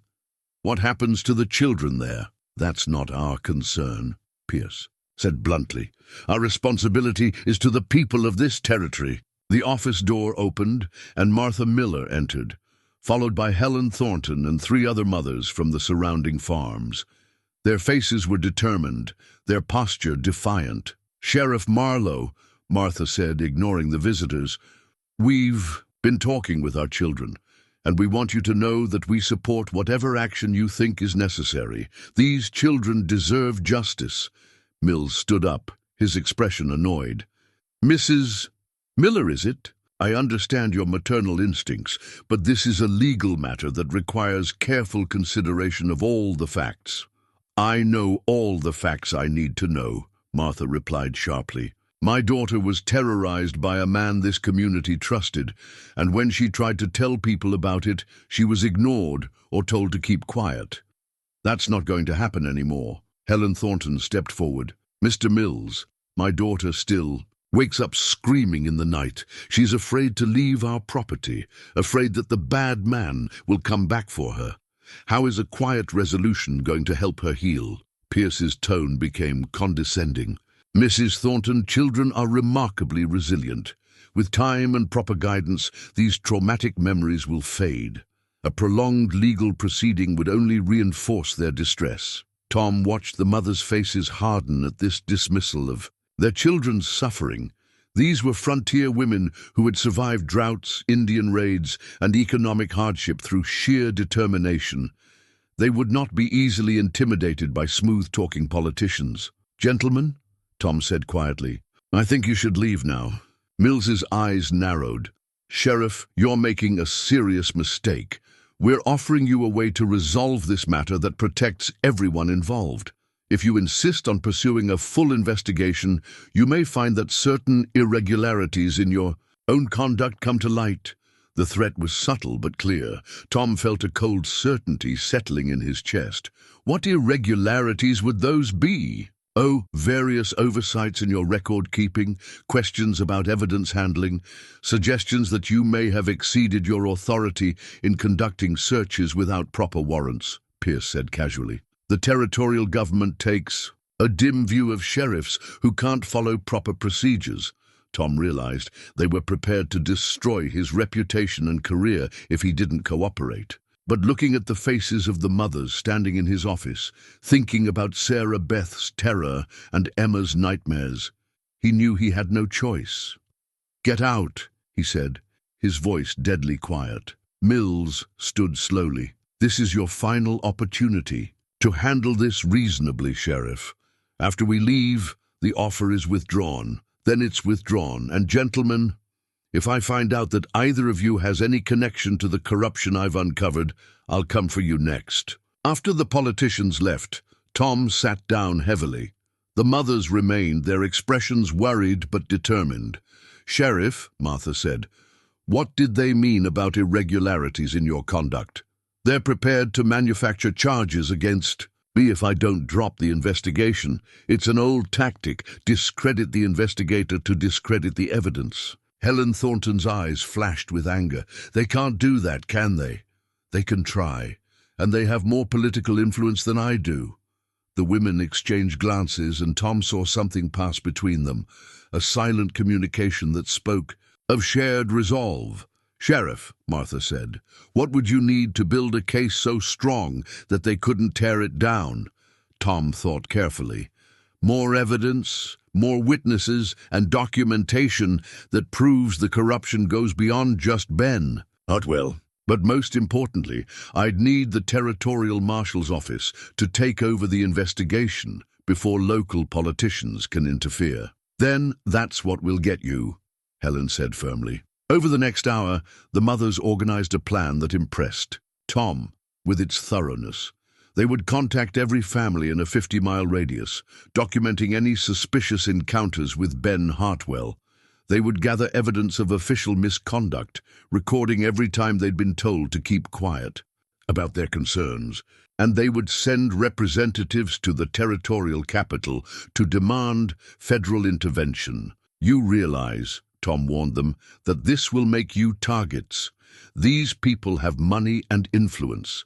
S1: What happens to the children there?" "That's not our concern," Pierce said bluntly. "Our responsibility is to the people of this territory." The office door opened, and Martha Miller entered, followed by Helen Thornton and three other mothers from the surrounding farms. Their faces were determined, their posture defiant. "Sheriff Marlowe," Martha said, ignoring the visitors, "we've been talking with our children, and we want you to know that we support whatever action you think is necessary. These children deserve justice." Mills stood up, his expression annoyed. "Mrs. Miller, is it? I understand your maternal instincts, but this is a legal matter that requires careful consideration of all the facts." "I know all the facts I need to know," Martha replied sharply. "My daughter was terrorized by a man this community trusted, and when she tried to tell people about it, she was ignored or told to keep quiet. That's not going to happen anymore." Helen Thornton stepped forward. "Mr. Mills, my daughter still wakes up screaming in the night. She's afraid to leave our property, afraid that the bad man will come back for her. How is a quiet resolution going to help her heal?" Pierce's tone became condescending. "Mrs. Thornton, children are remarkably resilient. With time and proper guidance, these traumatic memories will fade. A prolonged legal proceeding would only reinforce their distress." Tom watched the mothers' faces harden at this dismissal of their children's suffering. These were frontier women who had survived droughts, Indian raids, and economic hardship through sheer determination. They would not be easily intimidated by smooth-talking politicians. "Gentlemen," Tom said quietly, "I think you should leave now." Mills's eyes narrowed. "Sheriff, you're making a serious mistake. We're offering you a way to resolve this matter that protects everyone involved." If you insist on pursuing a full investigation, you may find that certain irregularities in your own conduct come to light." The threat was subtle but clear. Tom felt a cold certainty settling in his chest. What irregularities would those be? Oh, various oversights in your record-keeping, questions about evidence handling, suggestions that you may have exceeded your authority in conducting searches without proper warrants, Pierce said casually. The territorial government takes a dim view of sheriffs who can't follow proper procedures. Tom realized they were prepared to destroy his reputation and career if he didn't cooperate. But looking at the faces of the mothers standing in his office, thinking about Sarah Beth's terror and Emma's nightmares, he knew he had no choice. "Get out," he said, his voice deadly quiet. Mills stood slowly. "This is your final opportunity to handle this reasonably, Sheriff. After we leave, the offer is withdrawn. Then it's withdrawn. And gentlemen, if I find out that either of you has any connection to the corruption I've uncovered, I'll come for you next." After the politicians left, Tom sat down heavily. The mothers remained, their expressions worried but determined. "Sheriff," Martha said, "what did they mean about irregularities in your conduct? They're prepared to manufacture charges against me if I don't drop the investigation. It's an old tactic, discredit the investigator to discredit the evidence." Helen Thornton's eyes flashed with anger. "They can't do that, can they? They can try, and they have more political influence than I do." The women exchanged glances, and Tom saw something pass between them, a silent communication that spoke of shared resolve. "Sheriff," Martha said, "what would you need to build a case so strong that they couldn't tear it down?" Tom thought carefully. "More evidence, more witnesses, and documentation that proves the corruption goes beyond just Ben. Well, but most importantly, I'd need the Territorial Marshal's office to take over the investigation before local politicians can interfere." "Then that's what will get you," Helen said firmly. Over the next hour, the mothers organized a plan that impressed Tom with its thoroughness. They would contact every family in a 50-mile radius, documenting any suspicious encounters with Ben Hartwell. They would gather evidence of official misconduct, recording every time they'd been told to keep quiet about their concerns, and they would send representatives to the territorial capital to demand federal intervention. "You realize," Tom warned them, "that this will make you targets. These people have money and influence.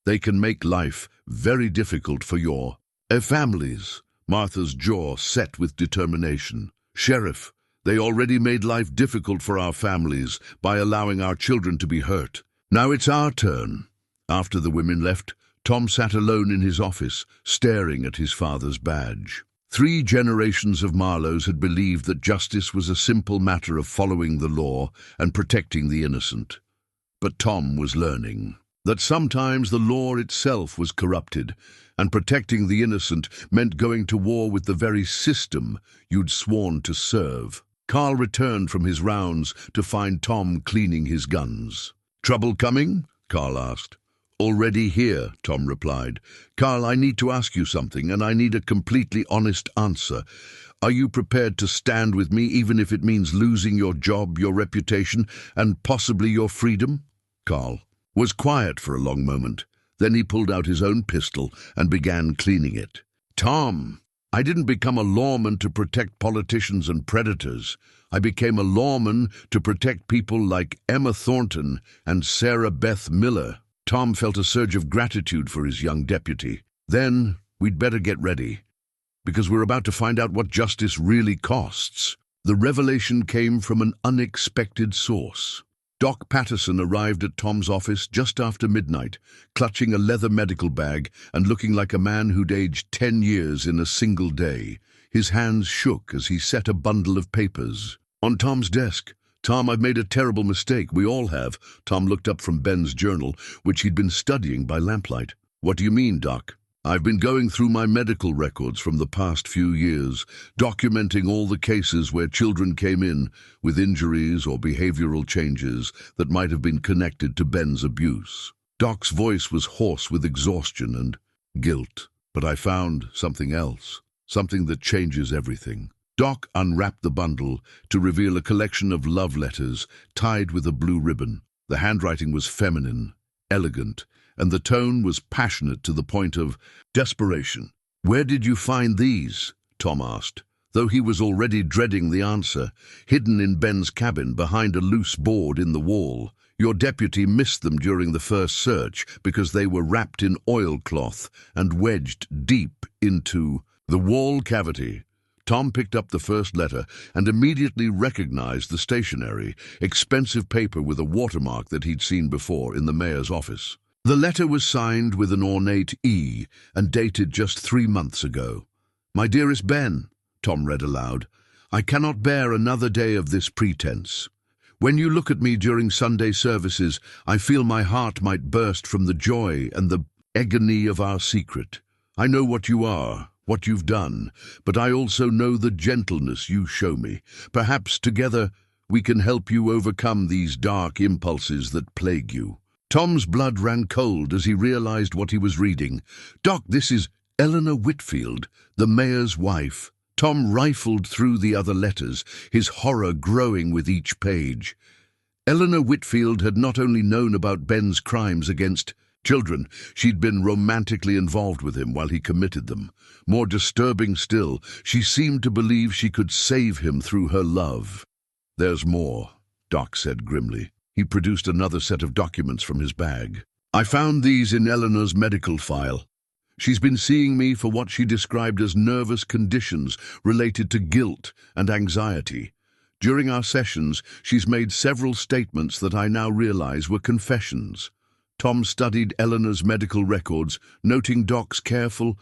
S1: They can make life very difficult for your families." Martha's jaw set with determination. "Sheriff, they already made life difficult for our families by allowing our children to be hurt. Now it's our turn." After the women left, Tom sat alone in his office, staring at his father's badge. 3 generations of Marlowes had believed that justice was a simple matter of following the law and protecting the innocent. But Tom was learning that sometimes the law itself was corrupted, and protecting the innocent meant going to war with the very system you'd sworn to serve. Carl returned from his rounds to find Tom cleaning his guns. "Trouble coming?" Carl asked. "Already here," Tom replied. "Carl, I need to ask you something, and I need a completely honest answer. Are you prepared to stand with me even if it means losing your job, your reputation, and possibly your freedom?" Carl was quiet for a long moment. Then he pulled out his own pistol and began cleaning it. "Tom, I didn't become a lawman to protect politicians and predators. I became a lawman to protect people like Emma Thornton and Sarah Beth Miller." Tom felt a surge of gratitude for his young deputy. "Then we'd better get ready, because we're about to find out what justice really costs." The revelation came from an unexpected source. Doc Patterson arrived at Tom's office just after midnight, clutching a leather medical bag and looking like a man who'd aged 10 years in a single day. His hands shook as he set a bundle of papers on Tom's desk. "Tom, I've made a terrible mistake. We all have." Tom looked up from Ben's journal, which he'd been studying by lamplight. "What do you mean, Doc?" "I've been going through my medical records from the past few years, documenting all the cases where children came in with injuries or behavioral changes that might have been connected to Ben's abuse." Doc's voice was hoarse with exhaustion and guilt. But I found something else, something that changes everything. Doc unwrapped the bundle to reveal a collection of love letters tied with a blue ribbon. The handwriting was feminine, elegant, and the tone was passionate to the point of desperation. "Where did you find these?" Tom asked, though he was already dreading the answer. "Hidden in Ben's cabin behind a loose board in the wall. Your deputy missed them during the first search because they were wrapped in oilcloth and wedged deep into the wall cavity." Tom picked up the first letter and immediately recognized the stationery, expensive paper with a watermark that he'd seen before in the mayor's office. The letter was signed with an ornate E and dated just 3 months ago. "My dearest Ben," Tom read aloud, "I cannot bear another day of this pretense. When you look at me during Sunday services, I feel my heart might burst from the joy and the agony of our secret. I know what you are, what you've done, but I also know the gentleness you show me. Perhaps together we can help you overcome these dark impulses that plague you." Tom's blood ran cold as he realized what he was reading. "Doc, this is Eleanor Whitfield, the mayor's wife." Tom rifled through the other letters, his horror growing with each page. Eleanor Whitfield had not only known about Ben's crimes against children, she'd been romantically involved with him while he committed them. More disturbing still, she seemed to believe she could save him through her love. "There's more," Doc said grimly. He produced another set of documents from his bag. "I found these in Eleanor's medical file. She's been seeing me for what she described as nervous conditions related to guilt and anxiety. During our sessions, she's made several statements that I now realize were confessions." Tom studied Eleanor's medical records, noting Doc's careful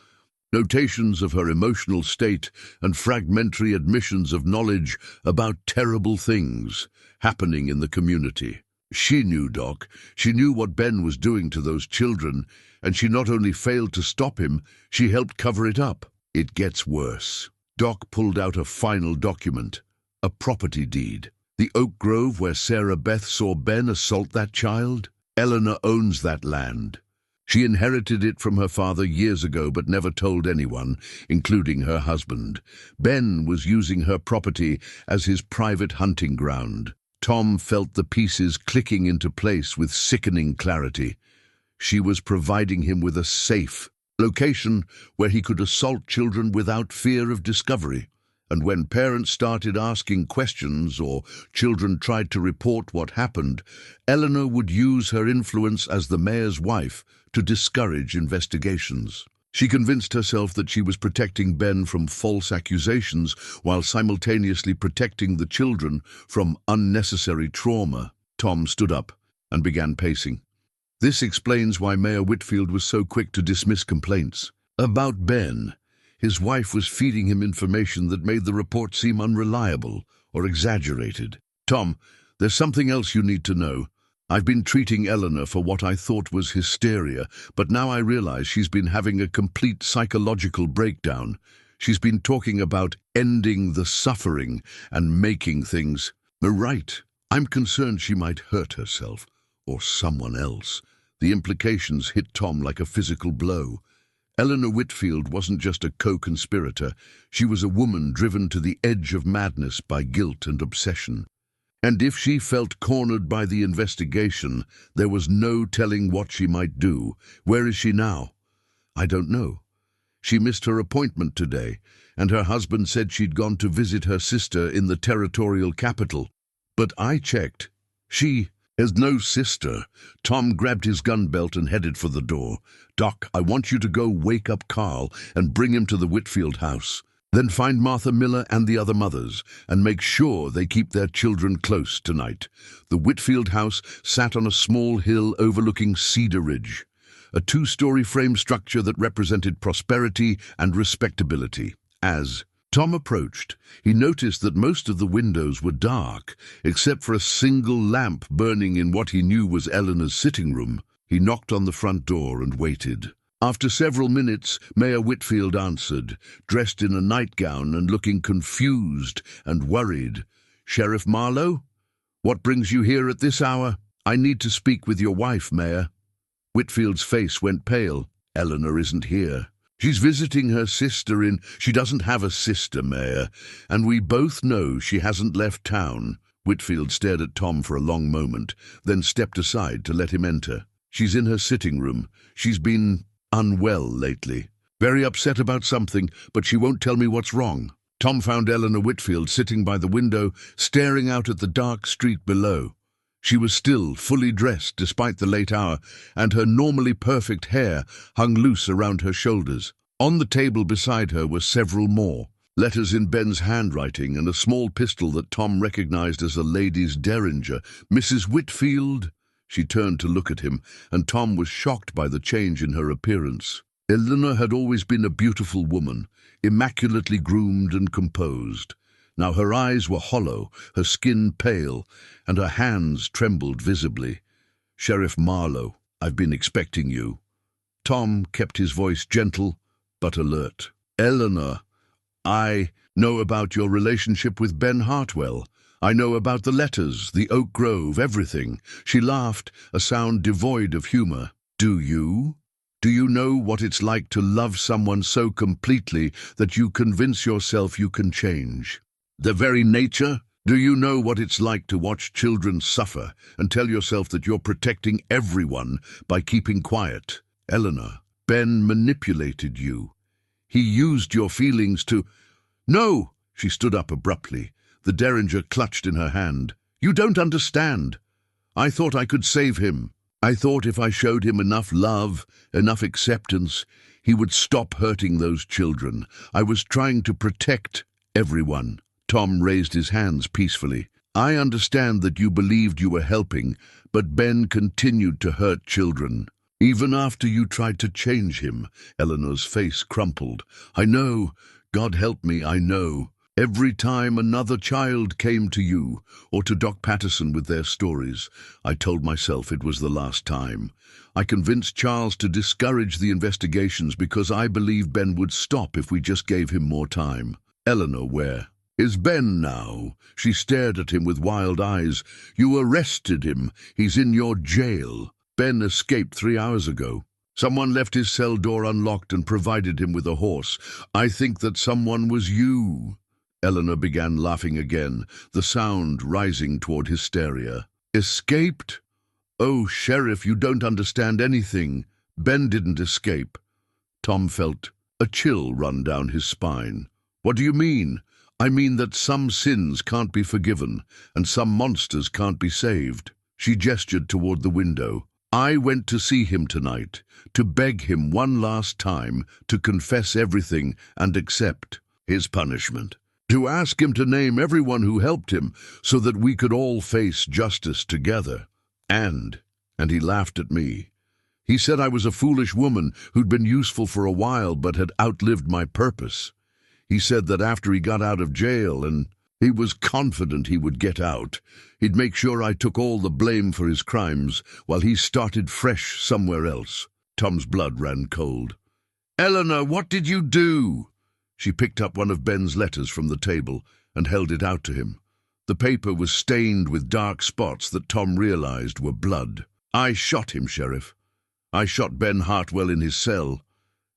S1: notations of her emotional state and fragmentary admissions of knowledge about terrible things happening in the community. She knew, Doc. She knew what Ben was doing to those children, and she not only failed to stop him, she helped cover it up. "It gets worse." Doc pulled out a final document, a property deed. "The oak grove where Sarah Beth saw Ben assault that child? Eleanor owns that land. She inherited it from her father years ago but never told anyone, including her husband. Ben was using her property as his private hunting ground." Tom felt the pieces clicking into place with sickening clarity. She was providing him with a safe location where he could assault children without fear of discovery. And when parents started asking questions or children tried to report what happened, Eleanor would use her influence as the mayor's wife to discourage investigations. She convinced herself that she was protecting Ben from false accusations while simultaneously protecting the children from unnecessary trauma. Tom stood up and began pacing. This explains why Mayor Whitfield was so quick to dismiss complaints. About Ben, his wife was feeding him information that made the report seem unreliable or exaggerated. "Tom, there's something else you need to know. I've been treating Eleanor for what I thought was hysteria, but now I realize she's been having a complete psychological breakdown. She's been talking about ending the suffering and making things right. I'm concerned she might hurt herself or someone else." The implications hit Tom like a physical blow. Eleanor Whitfield wasn't just a co-conspirator. She was a woman driven to the edge of madness by guilt and obsession. And if she felt cornered by the investigation, there was no telling what she might do. "Where is she now?" "I don't know. She missed her appointment today, and her husband said she'd gone to visit her sister in the territorial capital. But I checked. She has no sister." Tom grabbed his gun belt and headed for the door. "Doc, I want you to go wake up Carl and bring him to the Whitfield house. Then find Martha Miller and the other mothers, and make sure they keep their children close tonight." The Whitfield house sat on a small hill overlooking Cedar Ridge, a 2-story frame structure that represented prosperity and respectability. As Tom approached, he noticed that most of the windows were dark, except for a single lamp burning in what he knew was Eleanor's sitting room. He knocked on the front door and waited. After several minutes, Mayor Whitfield answered, dressed in a nightgown and looking confused and worried. "Sheriff Marlowe? What brings you here at this hour?" "I need to speak with your wife, Mayor." Whitfield's face went pale. "Eleanor isn't here." She's visiting her sister in... She doesn't have a sister, Mayor, and we both know she hasn't left town. Whitfield stared at Tom for a long moment, then stepped aside to let him enter. She's in her sitting room. She's been unwell lately. Very upset about something, but she won't tell me what's wrong. Tom found Eleanor Whitfield sitting by the window, staring out at the dark street below. She was still fully dressed despite the late hour, and her normally perfect hair hung loose around her shoulders. On the table beside her were several more. Letters in Ben's handwriting and a small pistol that Tom recognized as a lady's derringer. Mrs. Whitfield? She turned to look at him, and Tom was shocked by the change in her appearance. Eleanor had always been a beautiful woman, immaculately groomed and composed. Now her eyes were hollow, her skin pale, and her hands trembled visibly. "Sheriff Marlowe, I've been expecting you." Tom kept his voice gentle but alert. "Eleanor, I know about your relationship with Ben Hartwell. I know about the letters, the Oak Grove, everything." She laughed, a sound devoid of humor. "Do you? Do you know what it's like to love someone so completely that you convince yourself you can change? Their very nature? Do you know what it's like to watch children suffer and tell yourself that you're protecting everyone by keeping quiet? Eleanor, Ben manipulated you. He used your feelings to—" "No!" She stood up abruptly, the derringer clutched in her hand. "You don't understand. I thought I could save him. I thought if I showed him enough love, enough acceptance, he would stop hurting those children. I was trying to protect everyone." Tom raised his hands peacefully. "I understand that you believed you were helping, but Ben continued to hurt children. Even after you tried to change him." Eleanor's face crumpled. "I know. God help me, I know. Every time another child came to you, or to Doc Patterson with their stories, I told myself it was the last time. I convinced Charles to discourage the investigations because I believed Ben would stop if we just gave him more time." "Eleanor, where is Ben now?" She stared at him with wild eyes. "You arrested him. He's in your jail." "Ben escaped 3 hours ago. Someone left his cell door unlocked and provided him with a horse. I think that someone was you." Eleanor began laughing again, the sound rising toward hysteria. "Escaped? Oh, Sheriff, you don't understand anything. Ben didn't escape." Tom felt a chill run down his spine. "What do you mean?" "I mean that some sins can't be forgiven, and some monsters can't be saved." She gestured toward the window. "I went to see him tonight, to beg him one last time to confess everything and accept his punishment. To ask him to name everyone who helped him so that we could all face justice together. And he laughed at me. He said I was a foolish woman who'd been useful for a while but had outlived my purpose. He said that after he got out of jail, and he was confident he would get out, he'd make sure I took all the blame for his crimes while he started fresh somewhere else." Tom's blood ran cold. "Eleanor, what did you do?" She picked up one of Ben's letters from the table and held it out to him. The paper was stained with dark spots that Tom realized were blood. "I shot him, Sheriff. I shot Ben Hartwell in his cell,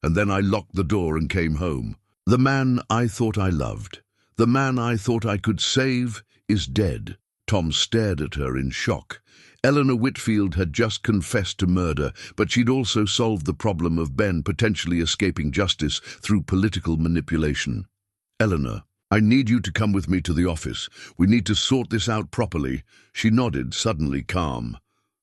S1: and then I locked the door and came home. The man I thought I loved, the man I thought I could save, is dead." Tom stared at her in shock. Eleanor Whitfield had just confessed to murder, but she'd also solved the problem of Ben potentially escaping justice through political manipulation. "Eleanor, I need you to come with me to the office. We need to sort this out properly." She nodded, suddenly calm.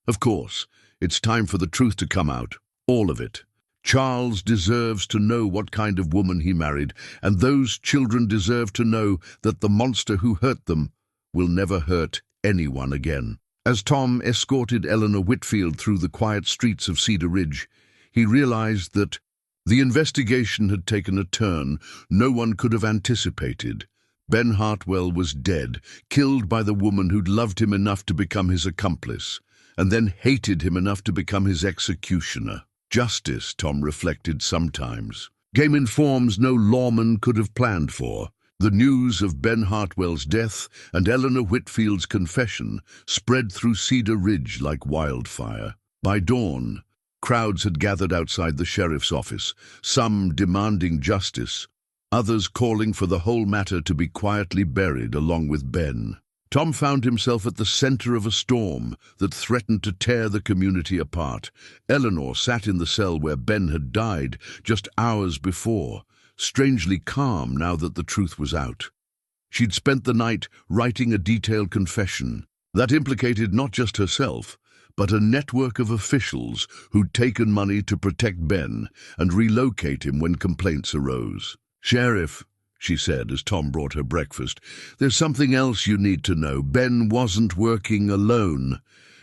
S1: "Of course, it's time for the truth to come out. All of it. Charles deserves to know what kind of woman he married, and those children deserve to know that the monster who hurt them will never hurt anyone again." As Tom escorted Eleanor Whitfield through the quiet streets of Cedar Ridge, he realized that the investigation had taken a turn no one could have anticipated. Ben Hartwell was dead, killed by the woman who'd loved him enough to become his accomplice, and then hated him enough to become his executioner. Justice, Tom reflected sometimes, came in forms no lawman could have planned for. The news of Ben Hartwell's death and Eleanor Whitfield's confession spread through Cedar Ridge like wildfire. By dawn, Crowds had gathered outside the sheriff's office, some demanding justice, others calling for the whole matter to be quietly buried along with Ben. Tom found himself at the center of a storm that threatened to tear the community apart. Eleanor sat in the cell where Ben had died just hours before, strangely calm now that the truth was out. She'd spent the night writing a detailed confession that implicated not just herself, but a network of officials who'd taken money to protect Ben and relocate him when complaints arose. "Sheriff," she said as Tom brought her breakfast, "there's something else you need to know. Ben wasn't working alone,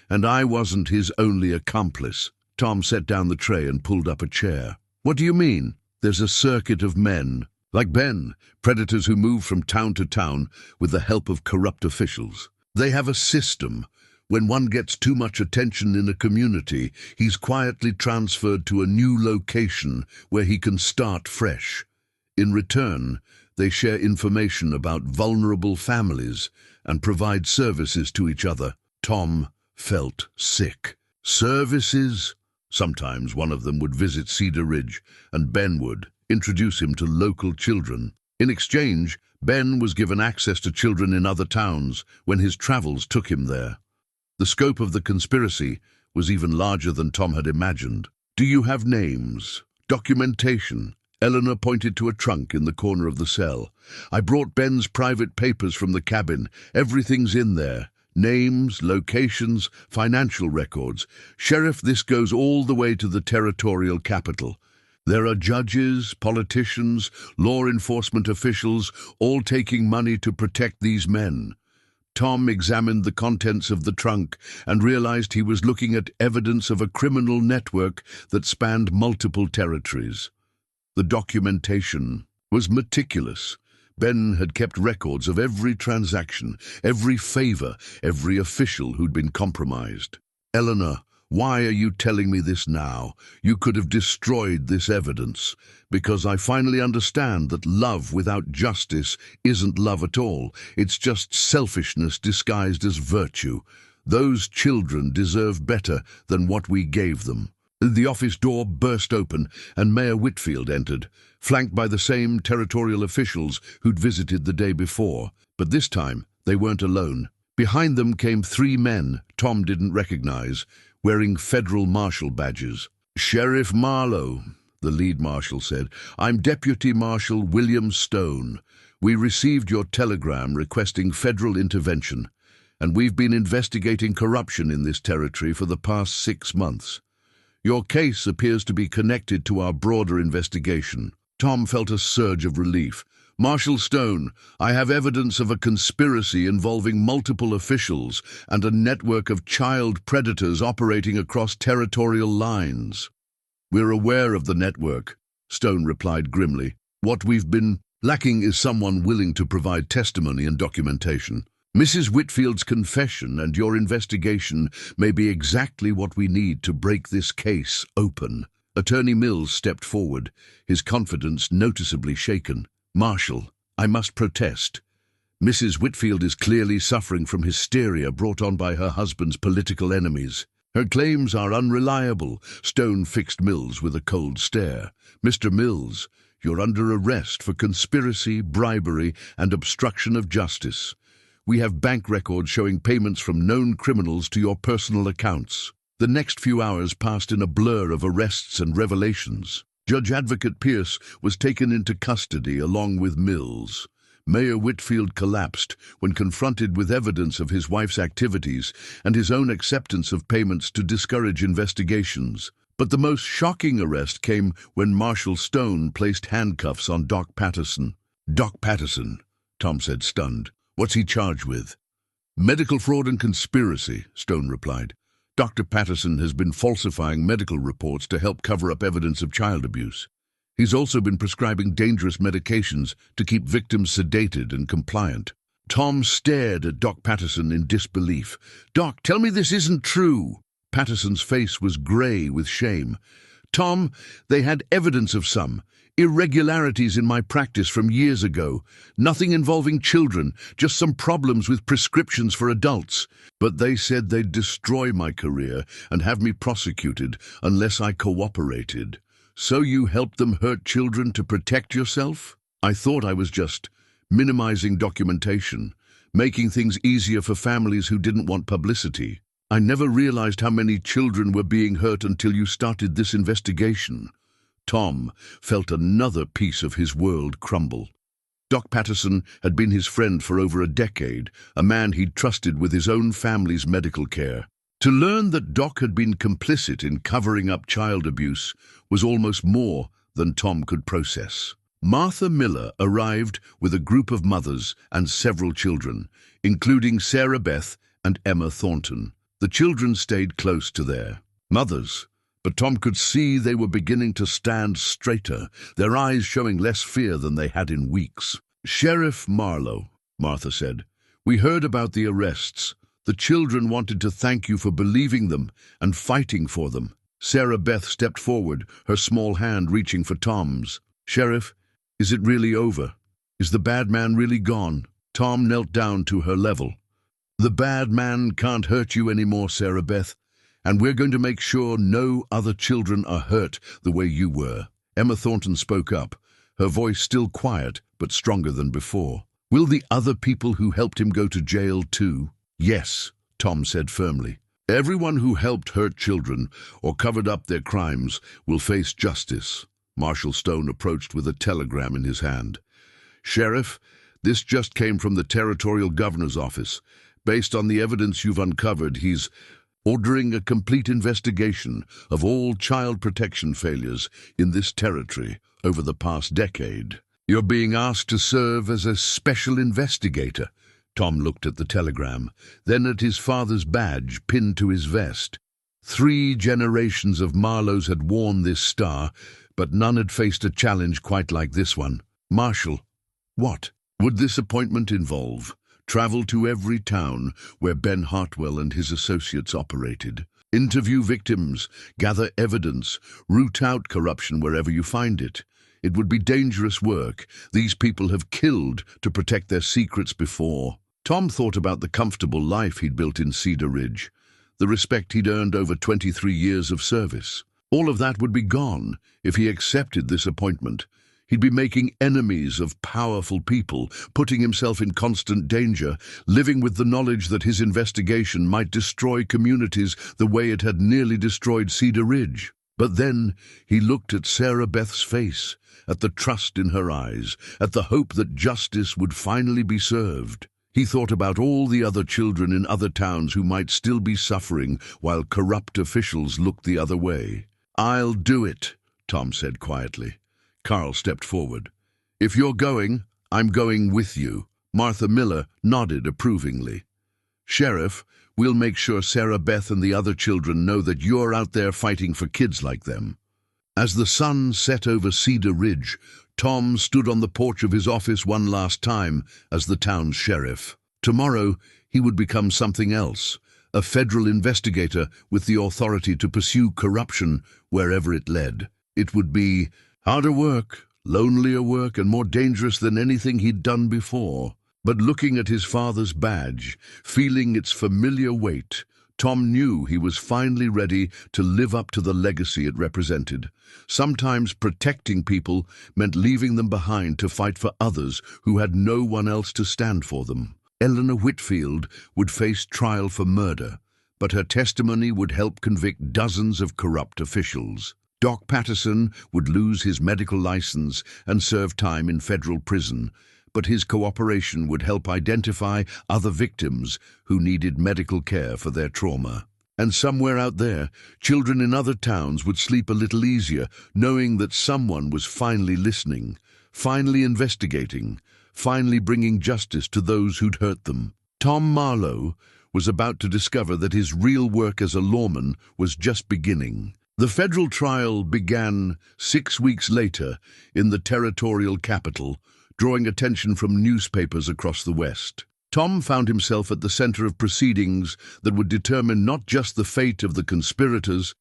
S1: and I wasn't his only accomplice." Tom set down the tray and pulled up a chair. "What do you mean?" "There's a circuit of men, like Ben, predators who move from town to town with the help of corrupt officials. They have a system. When one gets too much attention in a community, he's quietly transferred to a new location where he can start fresh. In return, they share information about vulnerable families and provide services to each other." Tom felt sick. Services? Sometimes one of them would visit Cedar Ridge, and Ben would introduce him to local children. In exchange, Ben was given access to children in other towns when his travels took him there. The scope of the conspiracy was even larger than Tom had imagined. "Do you have names? Documentation?" Eleanor pointed to a trunk in the corner of the cell. "I brought Ben's private papers from the cabin. Everything's in there. Names, locations, financial records. Sheriff, this goes all the way to the territorial capital. There are judges, politicians, law enforcement officials, all taking money to protect these men." Tom examined the contents of the trunk and realized he was looking at evidence of a criminal network that spanned multiple territories. The documentation was meticulous. Ben had kept records of every transaction, every favor, every official who'd been compromised. "Eleanor, why are you telling me this now? You could have destroyed this evidence. Because I finally understand that love without justice isn't love at all. It's just selfishness disguised as virtue. Those children deserve better than what we gave them." The office door burst open, and Mayor Whitfield entered, flanked by the same territorial officials who'd visited the day before. But this time, they weren't alone. Behind them came three men Tom didn't recognize, wearing federal marshal badges. "Sheriff Marlowe," the lead marshal said. "I'm Deputy Marshal William Stone. We received your telegram requesting federal intervention, and we've been investigating corruption in this territory for the past 6 months. Your case appears to be connected to our broader investigation." Tom felt a surge of relief. "Marshal Stone, I have evidence of a conspiracy involving multiple officials and a network of child predators operating across territorial lines." "We're aware of the network," Stone replied grimly. "What we've been lacking is someone willing to provide testimony and documentation. Mrs. Whitfield's confession and your investigation may be exactly what we need to break this case open." Attorney Mills stepped forward, his confidence noticeably shaken. "Marshal, I must protest. Mrs. Whitfield is clearly suffering from hysteria brought on by her husband's political enemies. Her claims are unreliable." Stone fixed Mills with a cold stare. "Mr. Mills, you're under arrest for conspiracy, bribery, and obstruction of justice. We have bank records showing payments from known criminals to your personal accounts." The next few hours passed in a blur of arrests and revelations. Judge Advocate Pierce was taken into custody along with Mills. Mayor Whitfield collapsed when confronted with evidence of his wife's activities and his own acceptance of payments to discourage investigations. But the most shocking arrest came when Marshal Stone placed handcuffs on Doc Patterson. "Doc Patterson," Tom said, stunned. "What's he charged with?" "Medical fraud and conspiracy," Stone replied. "Dr. Patterson has been falsifying medical reports to help cover up evidence of child abuse. He's also been prescribing dangerous medications to keep victims sedated and compliant." Tom stared at Doc Patterson in disbelief. "Doc, tell me this isn't true." Patterson's face was gray with shame. Tom, they had evidence of some irregularities in my practice from years ago. Nothing involving children, just some problems with prescriptions for adults. But they said they'd destroy my career and have me prosecuted unless I cooperated. So you helped them hurt children to protect yourself? I thought I was just minimizing documentation, making things easier for families who didn't want publicity. I never realized how many children were being hurt until you started this investigation. Tom felt another piece of his world crumble. Doc Patterson had been his friend for over a decade, a man he'd trusted with his own family's medical care. To learn that Doc had been complicit in covering up child abuse was almost more than Tom could process. Martha Miller arrived with a group of mothers and several children, including Sarah Beth and Emma Thornton. The children stayed close to their mothers, but Tom could see they were beginning to stand straighter, their eyes showing less fear than they had in weeks. "Sheriff Marlowe," Martha said, "we heard about the arrests. The children wanted to thank you for believing them and fighting for them." Sarah Beth stepped forward, her small hand reaching for Tom's. "Sheriff, is it really over? Is the bad man really gone?" Tom knelt down to her level. "The bad man can't hurt you anymore, Sarah Beth, and we're going to make sure no other children are hurt the way you were." Emma Thornton spoke up, her voice still quiet but stronger than before. "Will the other people who helped him go to jail too?" "Yes," Tom said firmly. "Everyone who helped hurt children or covered up their crimes will face justice." Marshal Stone approached with a telegram in his hand. "Sheriff, this just came from the Territorial Governor's office. Based on the evidence you've uncovered, he's ordering a complete investigation of all child protection failures in this territory over the past decade. You're being asked to serve as a special investigator." Tom looked at the telegram, then at his father's badge pinned to his vest. 3 generations of Marlowes had worn this star, but none had faced a challenge quite like this one. "Marshal, what would this appointment involve?" "Travel to every town where Ben Hartwell and his associates operated. Interview victims, gather evidence, root out corruption wherever you find it. It would be dangerous work. These people have killed to protect their secrets before." Tom thought about the comfortable life he'd built in Cedar Ridge, the respect he'd earned over 23 years of service. All of that would be gone if he accepted this appointment. He'd be making enemies of powerful people, putting himself in constant danger, living with the knowledge that his investigation might destroy communities the way it had nearly destroyed Cedar Ridge. But then he looked at Sarah Beth's face, at the trust in her eyes, at the hope that justice would finally be served. He thought about all the other children in other towns who might still be suffering while corrupt officials looked the other way. "I'll do it," Tom said quietly. Carl stepped forward. "If you're going, I'm going with you." Martha Miller nodded approvingly. "Sheriff, we'll make sure Sarah Beth and the other children know that you're out there fighting for kids like them." As the sun set over Cedar Ridge, Tom stood on the porch of his office one last time as the town's sheriff. Tomorrow, he would become something else, a federal investigator with the authority to pursue corruption wherever it led. It would be harder work, lonelier work, and more dangerous than anything he'd done before. But looking at his father's badge, feeling its familiar weight, Tom knew he was finally ready to live up to the legacy it represented. Sometimes protecting people meant leaving them behind to fight for others who had no one else to stand for them. Eleanor Whitfield would face trial for murder, but her testimony would help convict dozens of corrupt officials. Doc Patterson would lose his medical license and serve time in federal prison, but his cooperation would help identify other victims who needed medical care for their trauma. And somewhere out there, children in other towns would sleep a little easier, knowing that someone was finally listening, finally investigating, finally bringing justice to those who'd hurt them. Tom Marlowe was about to discover that his real work as a lawman was just beginning. The federal trial began 6 weeks later in the territorial capital, drawing attention from newspapers across the West. Tom found himself at the center of proceedings that would determine not just the fate of the conspirators,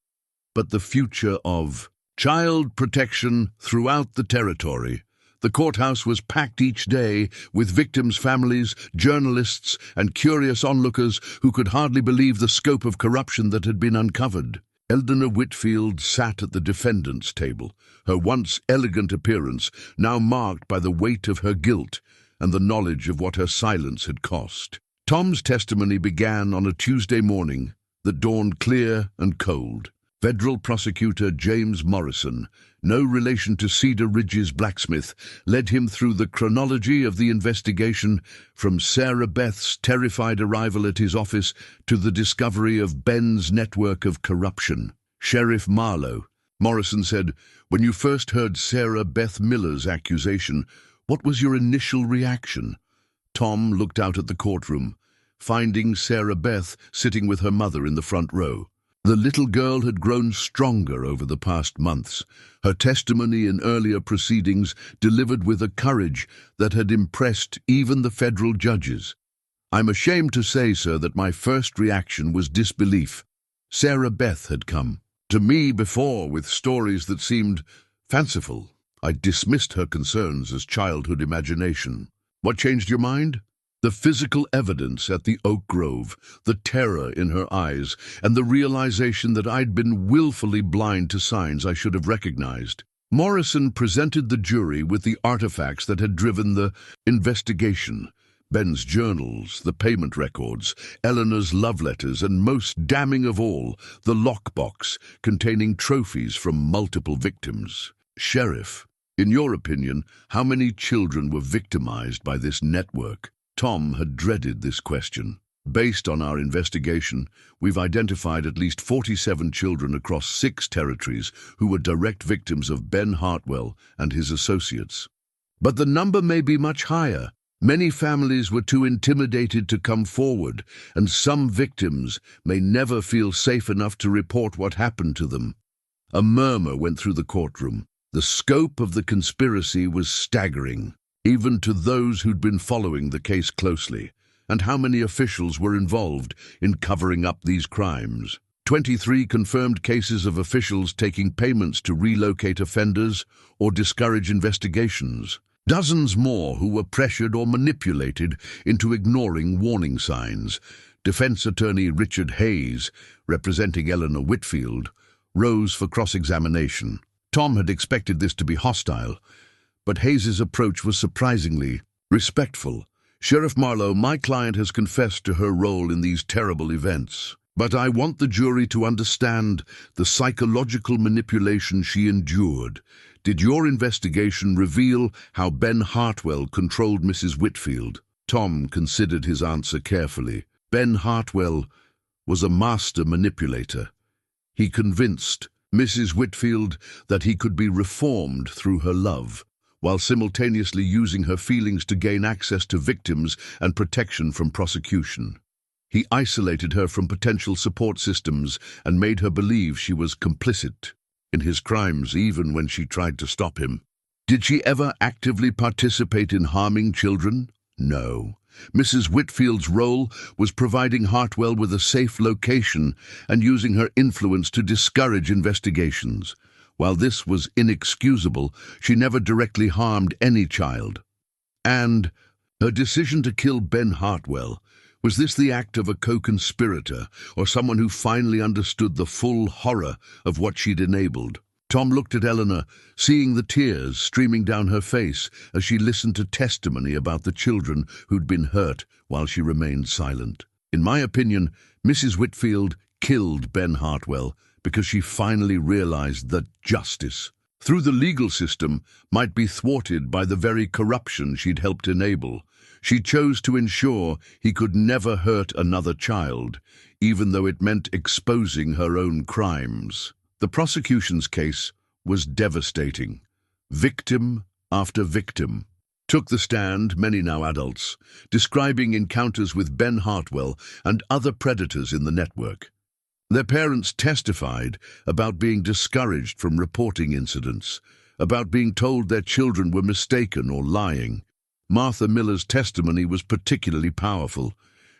S1: but the future of Child protection throughout the territory. The courthouse was packed each day with victims' families, journalists, and curious onlookers who could hardly believe the scope of corruption that had been uncovered. Eleanor Whitfield sat at the defendant's table, her once elegant appearance now marked by the weight of her guilt and the knowledge of what her silence had cost. Tom's testimony began on a Tuesday morning that dawned clear and cold. Federal prosecutor James Morrison, no relation to Cedar Ridge's blacksmith, led him through the chronology of the investigation from Sarah Beth's terrified arrival at his office to the discovery of Ben's network of corruption. Sheriff Marlowe, Morrison said, "When you first heard Sarah Beth Miller's accusation, what was your initial reaction?" Tom looked out at the courtroom, finding Sarah Beth sitting with her mother in the front row. The little girl had grown stronger over the past months, her testimony in earlier proceedings delivered with a courage that had impressed even the federal judges. "I'm ashamed to say, sir, that my first reaction was disbelief. Sarah Beth had come to me before with stories that seemed fanciful. I dismissed her concerns as childhood imagination." "What changed your mind?" "The physical evidence at the Oak Grove, the terror in her eyes, and the realization that I'd been willfully blind to signs I should have recognized." Morrison presented the jury with the artifacts that had driven the investigation: Ben's journals, the payment records, Eleanor's love letters, and most damning of all, the lockbox containing trophies from multiple victims. "Sheriff, in your opinion, how many children were victimized by this network?" Tom had dreaded this question. "Based on our investigation, we've identified at least 47 children across 6 territories who were direct victims of Ben Hartwell and his associates. But the number may be much higher. Many families were too intimidated to come forward, and some victims may never feel safe enough to report what happened to them." A murmur went through the courtroom. The scope of the conspiracy was staggering, even to those who'd been following the case closely. And how many officials were involved in covering up these crimes? 23 confirmed cases of officials taking payments to relocate offenders or discourage investigations. Dozens more who were pressured or manipulated into ignoring warning signs. Defense attorney Richard Hayes, representing Eleanor Whitfield, rose for cross-examination. Tom had expected this to be hostile, but Hayes's approach was surprisingly respectful. "Sheriff Marlowe, my client has confessed to her role in these terrible events, but I want the jury to understand the psychological manipulation she endured. Did your investigation reveal how Ben Hartwell controlled Mrs. Whitfield?" Tom considered his answer carefully. Ben Hartwell was a master manipulator. He convinced Mrs. Whitfield that he could be reformed through her love, while simultaneously using her feelings to gain access to victims and protection from prosecution. He isolated her from potential support systems and made her believe she was complicit in his crimes even when she tried to stop him. Did she ever actively participate in harming children? No. Mrs. Whitfield's role was providing Hartwell with a safe location and using her influence to discourage investigations. While this was inexcusable, she never directly harmed any child. And her decision to kill Ben Hartwell, was this the act of a co-conspirator, or someone who finally understood the full horror of what she'd enabled? Tom looked at Eleanor, seeing the tears streaming down her face as she listened to testimony about the children who'd been hurt while she remained silent. "In my opinion, Mrs. Whitfield killed Ben Hartwell because she finally realized that justice, through the legal system, might be thwarted by the very corruption she'd helped enable. She chose to ensure he could never hurt another child, even though it meant exposing her own crimes." The prosecution's case was devastating. Victim after victim took the stand, many now adults, describing encounters with Ben Hartwell and other predators in the network. Their parents testified about being discouraged from reporting incidents, about being told their children were mistaken or lying. Martha Miller's testimony was particularly powerful.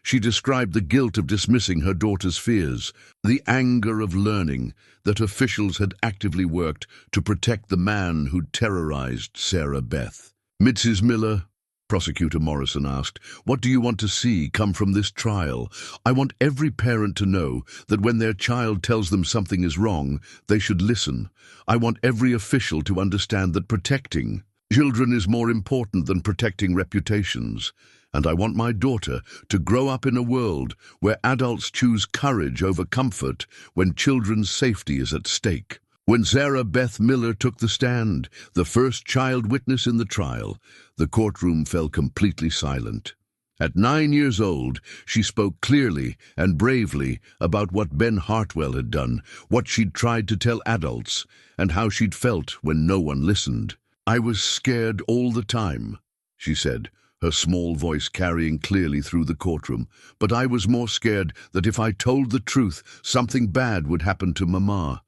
S1: She described the guilt of dismissing her daughter's fears, the anger of learning that officials had actively worked to protect the man who'd terrorized Sarah Beth. Mrs. Miller, Prosecutor Morrison asked, "What do you want to see come from this trial? I want every parent to know that when their child tells them something is wrong, they should listen. I want every official to understand that protecting children is more important than protecting reputations. And I want my daughter to grow up in a world where adults choose courage over comfort when children's safety is at stake." When Sarah Beth Miller took the stand, the first child witness in the trial, the courtroom fell completely silent. At 9 years old, she spoke clearly and bravely about what Ben Hartwell had done, what she'd tried to tell adults, and how she'd felt when no one listened. "I was scared all the time," she said, her small voice carrying clearly through the courtroom. "But I was more scared that if I told the truth, something bad would happen to Mama.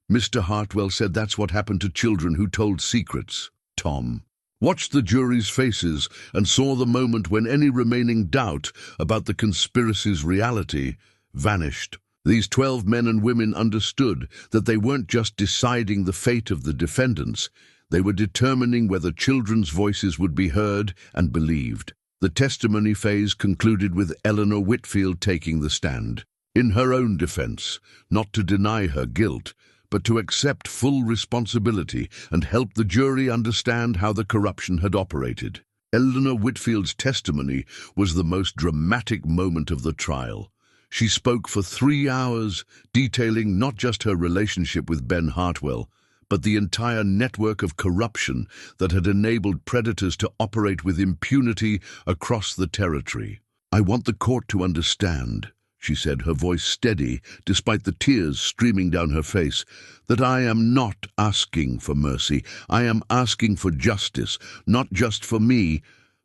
S1: Mr. Hartwell said that's what happened to children who told secrets." Tom watched the jury's faces and saw the moment when any remaining doubt about the conspiracy's reality vanished. These 12 men and women understood that they weren't just deciding the fate of the defendants, they were determining whether children's voices would be heard and believed. The testimony phase concluded with Eleanor Whitfield taking the stand. In her own defense, not to deny her guilt, but to accept full responsibility and help the jury understand how the corruption had operated. Eleanor Whitfield's testimony was the most dramatic moment of the trial. She spoke for 3 hours, detailing not just her relationship with Ben Hartwell, but the entire network of corruption that had enabled predators to operate with impunity across the territory. "I want the court to understand," she said, her voice steady despite the tears streaming down her face, "that I am not asking for mercy. I am asking for justice, not just for me,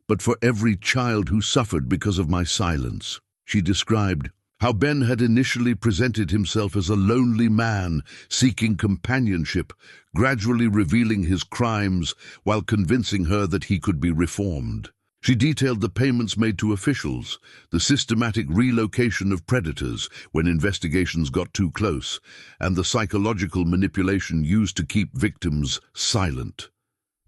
S1: but for every child who suffered because of my silence." She described how Ben had initially presented himself as a lonely man seeking companionship, gradually revealing his crimes while convincing her that he could be reformed. She detailed the payments made to officials, the systematic relocation of predators when investigations got too close, and the psychological manipulation used to keep victims silent.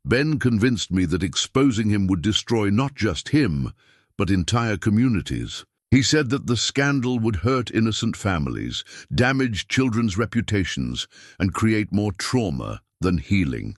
S1: "Ben convinced me that exposing him would destroy not just him, but entire communities. He said that the scandal would hurt innocent families, damage children's reputations, and create more trauma than healing.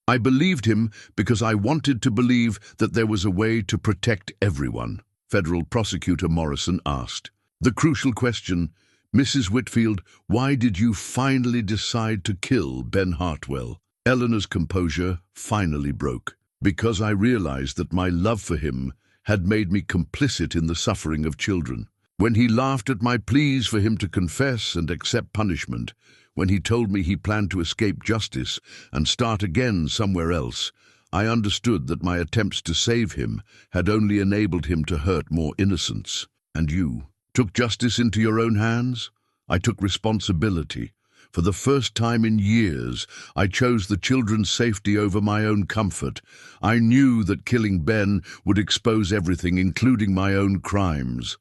S1: I believed him because I wanted to believe that there was a way to protect everyone," Federal Prosecutor Morrison asked. The crucial question, "Mrs. Whitfield, why did you finally decide to kill Ben Hartwell?" Eleanor's composure finally broke. "Because I realized that my love for him had made me complicit in the suffering of children. When he laughed at my pleas for him to confess and accept punishment, when he told me he planned to escape justice and start again somewhere else, I understood that my attempts to save him had only enabled him to hurt more innocents. And you took justice into your own hands? I took responsibility. For the first time in years, I chose the children's safety over my own comfort. I knew that killing Ben would expose everything, including my own crimes.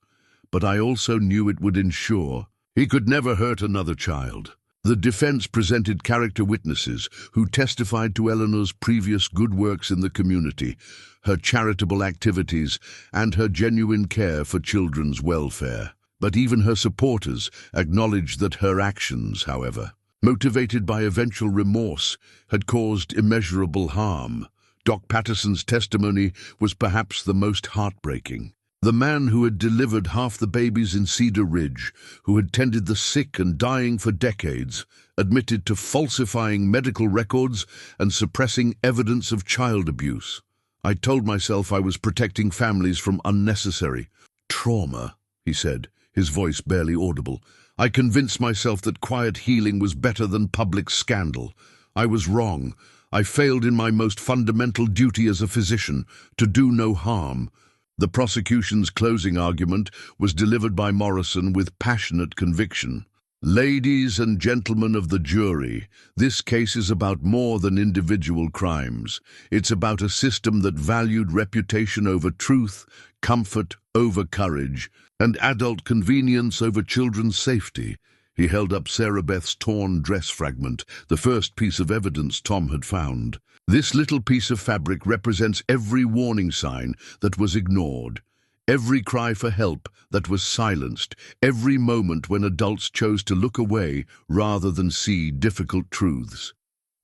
S1: But I also knew it would ensure he could never hurt another child." The defense presented character witnesses who testified to Eleanor's previous good works in the community, her charitable activities, and her genuine care for children's welfare. But even her supporters acknowledged that her actions, however, motivated by eventual remorse, had caused immeasurable harm. Doc Patterson's testimony was perhaps the most heartbreaking. The man who had delivered half the babies in Cedar Ridge, who had tended the sick and dying for decades, admitted to falsifying medical records and suppressing evidence of child abuse. "I told myself I was protecting families from unnecessary trauma," he said, his voice barely audible. "I convinced myself that quiet healing was better than public scandal. I was wrong. I failed in my most fundamental duty as a physician, to do no harm." The prosecution's closing argument was delivered by Morrison with passionate conviction. Ladies and gentlemen of the jury, this case is about more than individual crimes. It's about a system that valued reputation over truth, comfort over courage, and adult convenience over children's safety. He held up Sarah Beth's torn dress fragment, the first piece of evidence Tom had found. This little piece of fabric represents every warning sign that was ignored, every cry for help that was silenced, every moment when adults chose to look away rather than see difficult truths.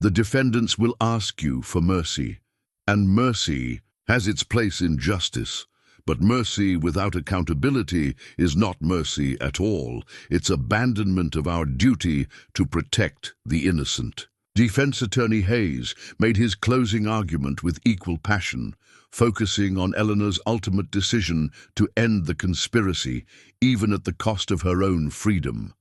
S1: The defendants will ask you for mercy, and mercy has its place in justice. But mercy without accountability is not mercy at all. It's abandonment of our duty to protect the innocent. Defense attorney Hayes made his closing argument with equal passion, focusing on Eleanor's ultimate decision to end the conspiracy, even at the cost of her own freedom.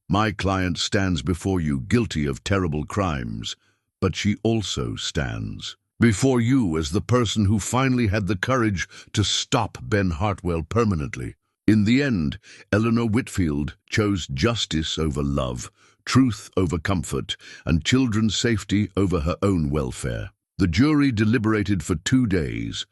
S1: My client stands before you guilty of terrible crimes, but she also stands before you as the person who finally had the courage to stop Ben Hartwell permanently. In the end, Eleanor Whitfield chose justice over love, truth over comfort, and children's safety over her own welfare. The jury deliberated for 2 days.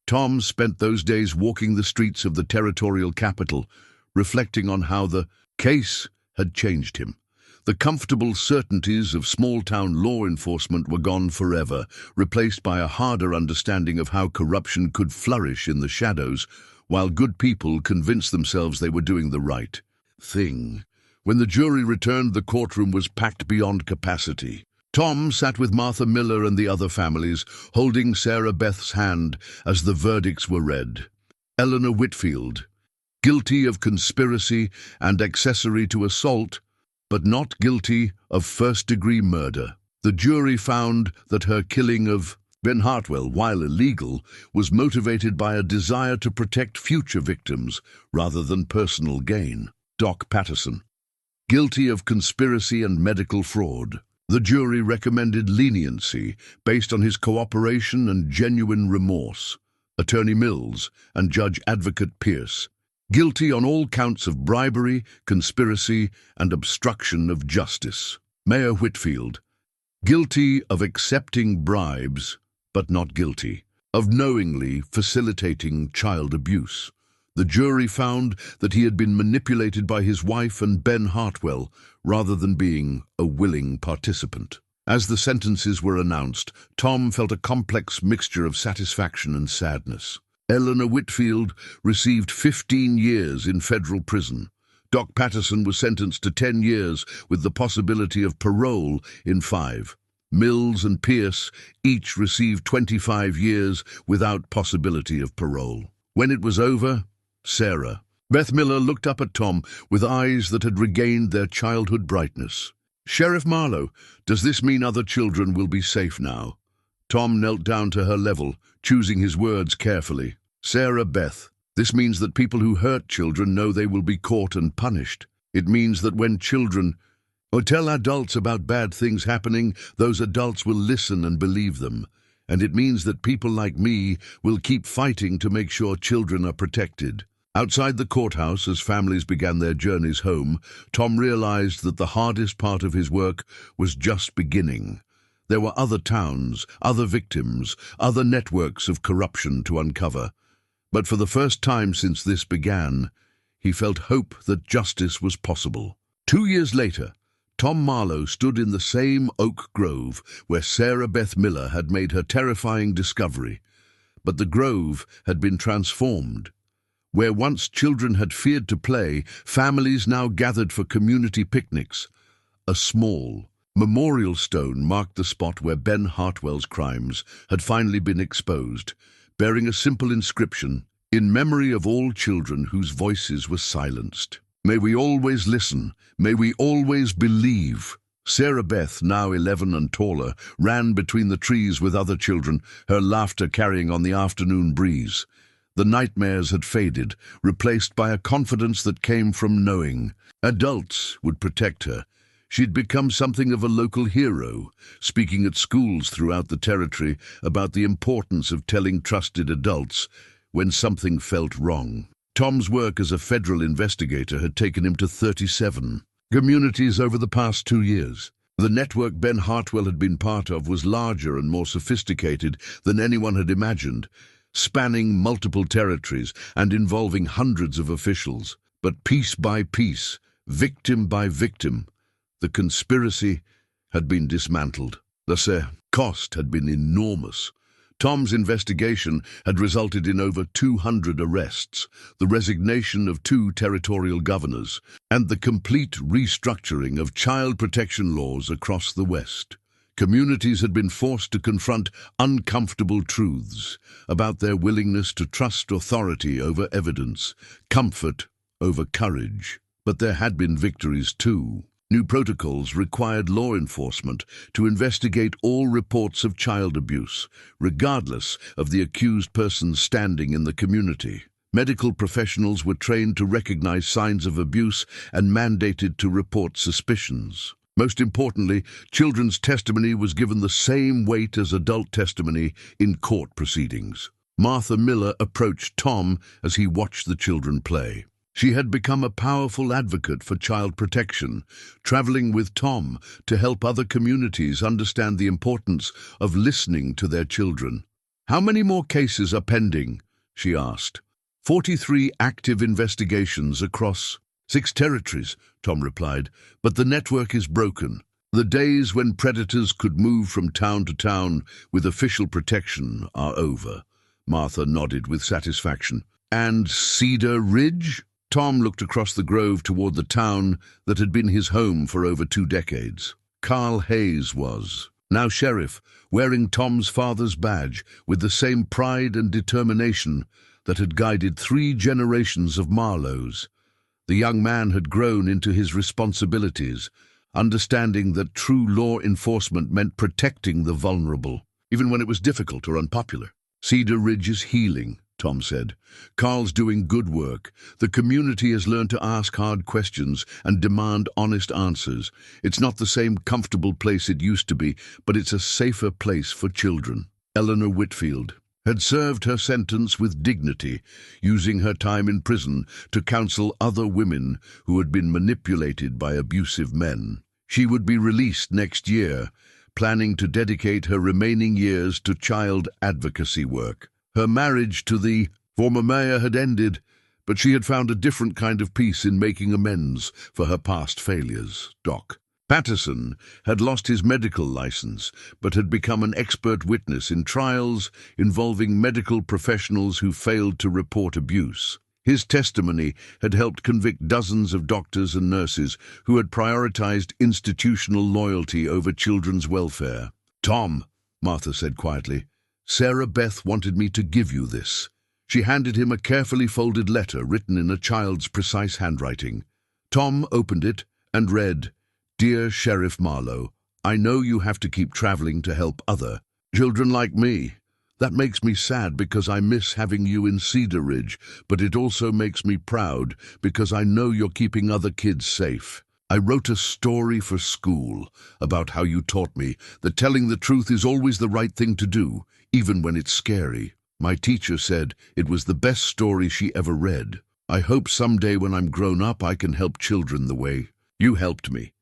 S1: Tom spent those days walking the streets of the territorial capital, reflecting on how the case had changed him. The comfortable certainties of small-town law enforcement were gone forever, replaced by a harder understanding of how corruption could flourish in the shadows, while good people convinced themselves they were doing the right thing. When the jury returned, the courtroom was packed beyond capacity. Tom sat with Martha Miller and the other families, holding Sarah Beth's hand as the verdicts were read. Eleanor Whitfield, guilty of conspiracy and accessory to assault, but not guilty of first-degree murder. The jury found that her killing of Ben Hartwell, while illegal, was motivated by a desire to protect future victims rather than personal gain. Doc Patterson, guilty of conspiracy and medical fraud. The jury recommended leniency based on his cooperation and genuine remorse. Attorney Mills and Judge Advocate Pierce, guilty on all counts of bribery, conspiracy, and obstruction of justice. Mayor Whitfield, guilty of accepting bribes, but not guilty of knowingly facilitating child abuse. The jury found that he had been manipulated by his wife and Ben Hartwell rather than being a willing participant. As the sentences were announced, Tom felt a complex mixture of satisfaction and sadness. Eleanor Whitfield received 15 years in federal prison. Doc Patterson was sentenced to 10 years with the possibility of parole in 5. Mills and Pierce each received 25 years without possibility of parole. When it was over, Sarah Beth Miller looked up at Tom with eyes that had regained their childhood brightness. "Sheriff Marlowe, does this mean other children will be safe now?" Tom knelt down to her level, choosing his words carefully. "Sarah Beth, this means that people who hurt children know they will be caught and punished. It means that when children tell adults about bad things happening, those adults will listen and believe them. And it means that people like me will keep fighting to make sure children are protected." Outside the courthouse, as families began their journeys home, Tom realized that the hardest part of his work was just beginning. There were other towns, other victims, other networks of corruption to uncover. But for the first time since this began, he felt hope that justice was possible. 2 years later, Tom Marlowe stood in the same oak grove where Sarah Beth Miller had made her terrifying discovery. But the grove had been transformed. Where once children had feared to play, families now gathered for community picnics. A small memorial stone marked the spot where Ben Hartwell's crimes had finally been exposed, bearing a simple inscription, "In memory of all children whose voices were silenced. May we always listen, may we always believe." Sarah Beth, now 11 and taller, ran between the trees with other children, her laughter carrying on the afternoon breeze. The nightmares had faded, replaced by a confidence that came from knowing adults would protect her. She'd become something of a local hero, speaking at schools throughout the territory about the importance of telling trusted adults when something felt wrong. Tom's work as a federal investigator had taken him to 37 communities over the past 2 years. The network Ben Hartwell had been part of was larger and more sophisticated than anyone had imagined, spanning multiple territories and involving hundreds of officials. But piece by piece, victim by victim, the conspiracy had been dismantled. The cost had been enormous. Tom's investigation had resulted in over 200 arrests, the resignation of 2 territorial governors, and the complete restructuring of child protection laws across the West. Communities had been forced to confront uncomfortable truths about their willingness to trust authority over evidence, comfort over courage. But there had been victories too. New protocols required law enforcement to investigate all reports of child abuse, regardless of the accused person's standing in the community. Medical professionals were trained to recognize signs of abuse and mandated to report suspicions. Most importantly, children's testimony was given the same weight as adult testimony in court proceedings. Martha Miller approached Tom as he watched the children play. She had become a powerful advocate for child protection, traveling with Tom to help other communities understand the importance of listening to their children. "How many more cases are pending?" she asked. 43 active investigations across 6 territories, Tom replied, "but the network is broken. The days when predators could move from town to town with official protection are over." Martha nodded with satisfaction. "And Cedar Ridge?" Tom looked across the grove toward the town that had been his home for over 2 decades. Carl Hayes was, now sheriff, wearing Tom's father's badge with the same pride and determination that had guided 3 generations of Marlowes. The young man had grown into his responsibilities, understanding that true law enforcement meant protecting the vulnerable, even when it was difficult or unpopular. "Cedar Ridge is healing," Tom said. "Carl's doing good work. The community has learned to ask hard questions and demand honest answers. It's not the same comfortable place it used to be, but it's a safer place for children." Eleanor Whitfield had served her sentence with dignity, using her time in prison to counsel other women who had been manipulated by abusive men. She would be released next year, planning to dedicate her remaining years to child advocacy work. Her marriage to the former mayor had ended, but she had found a different kind of peace in making amends for her past failures. Doc Patterson had lost his medical license, but had become an expert witness in trials involving medical professionals who failed to report abuse. His testimony had helped convict dozens of doctors and nurses who had prioritized institutional loyalty over children's welfare. "Tom," Martha said quietly, "Sarah Beth wanted me to give you this." She handed him a carefully folded letter written in a child's precise handwriting. Tom opened it and read, "Dear Sheriff Marlowe, I know you have to keep traveling to help other children like me. That makes me sad because I miss having you in Cedar Ridge, but it also makes me proud because I know you're keeping other kids safe. I wrote a story for school about how you taught me that telling the truth is always the right thing to do, even when it's scary. My teacher said it was the best story she ever read. I hope someday when I'm grown up I can help children the way you helped me.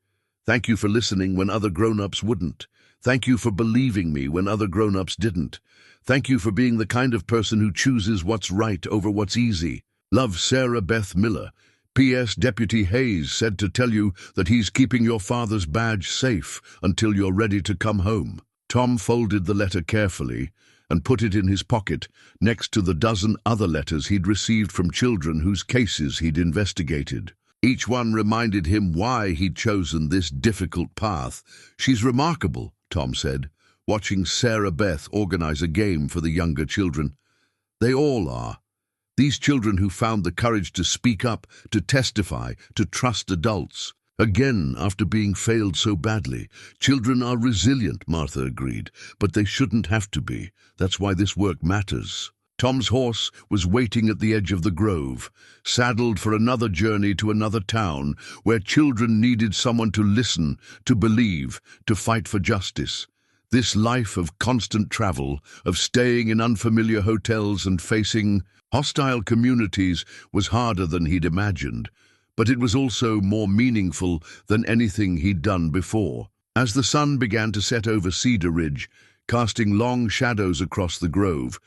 S1: Thank you for listening when other grown-ups wouldn't. Thank you for believing me when other grown-ups didn't. Thank you for being the kind of person who chooses what's right over what's easy. Love, Sarah Beth Miller. P.S. Deputy Hayes said to tell you that he's keeping your father's badge safe until you're ready to come home." Tom folded the letter carefully and put it in his pocket next to the dozen other letters he'd received from children whose cases he'd investigated. Each one reminded him why he'd chosen this difficult path. "She's remarkable," Tom said, watching Sarah Beth organize a game for the younger children. "They all are. These children who found the courage to speak up, to testify, to trust adults. Again, after being failed so badly. Children are resilient," Martha agreed, "but they shouldn't have to be. That's why this work matters." Tom's horse was waiting at the edge of the grove, saddled for another journey to another town where children needed someone to listen, to believe, to fight for justice. This life of constant travel, of staying in unfamiliar hostile communities was harder than he'd imagined, but it was also more meaningful than anything he'd done before. As the sun began to set over Cedar Ridge, casting long shadows across the grove,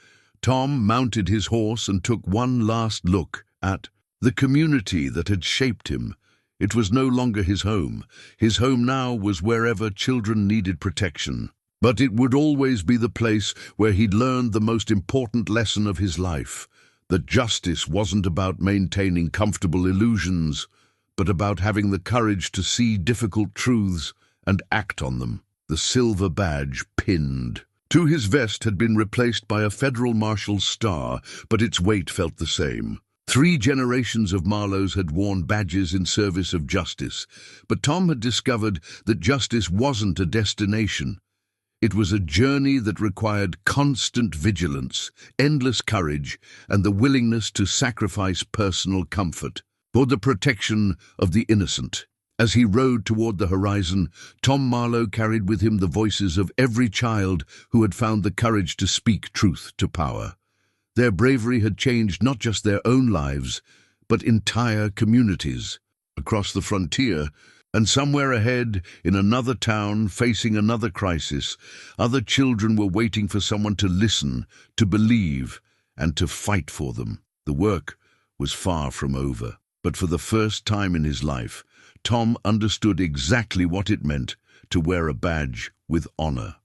S1: Tom mounted his horse and took one last look at the community that had shaped him. It was no longer his home. His home now was wherever children needed protection. But it would always be the place where he'd learned the most important lesson of his life, that justice wasn't about maintaining comfortable illusions, but about having the courage to see difficult truths and act on them. The silver badge pinned to his vest had been replaced by a federal marshal's star, but its weight felt the same. 3 generations of Marlowes had worn badges in service of justice, but Tom had discovered that justice wasn't a destination. It was a journey that required constant vigilance, endless courage, and the willingness to sacrifice personal comfort for the protection of the innocent. As he rode toward the horizon, Tom Marlowe carried with him the voices of every child who had found the courage to speak truth to power. Their bravery had changed not just their own lives, but entire communities. Across the frontier, and somewhere ahead, in another town facing another crisis, other children were waiting for someone to listen, to believe, and to fight for them. The work was far from over, but for the first time in his life, Tom understood exactly what it meant to wear a badge with honor.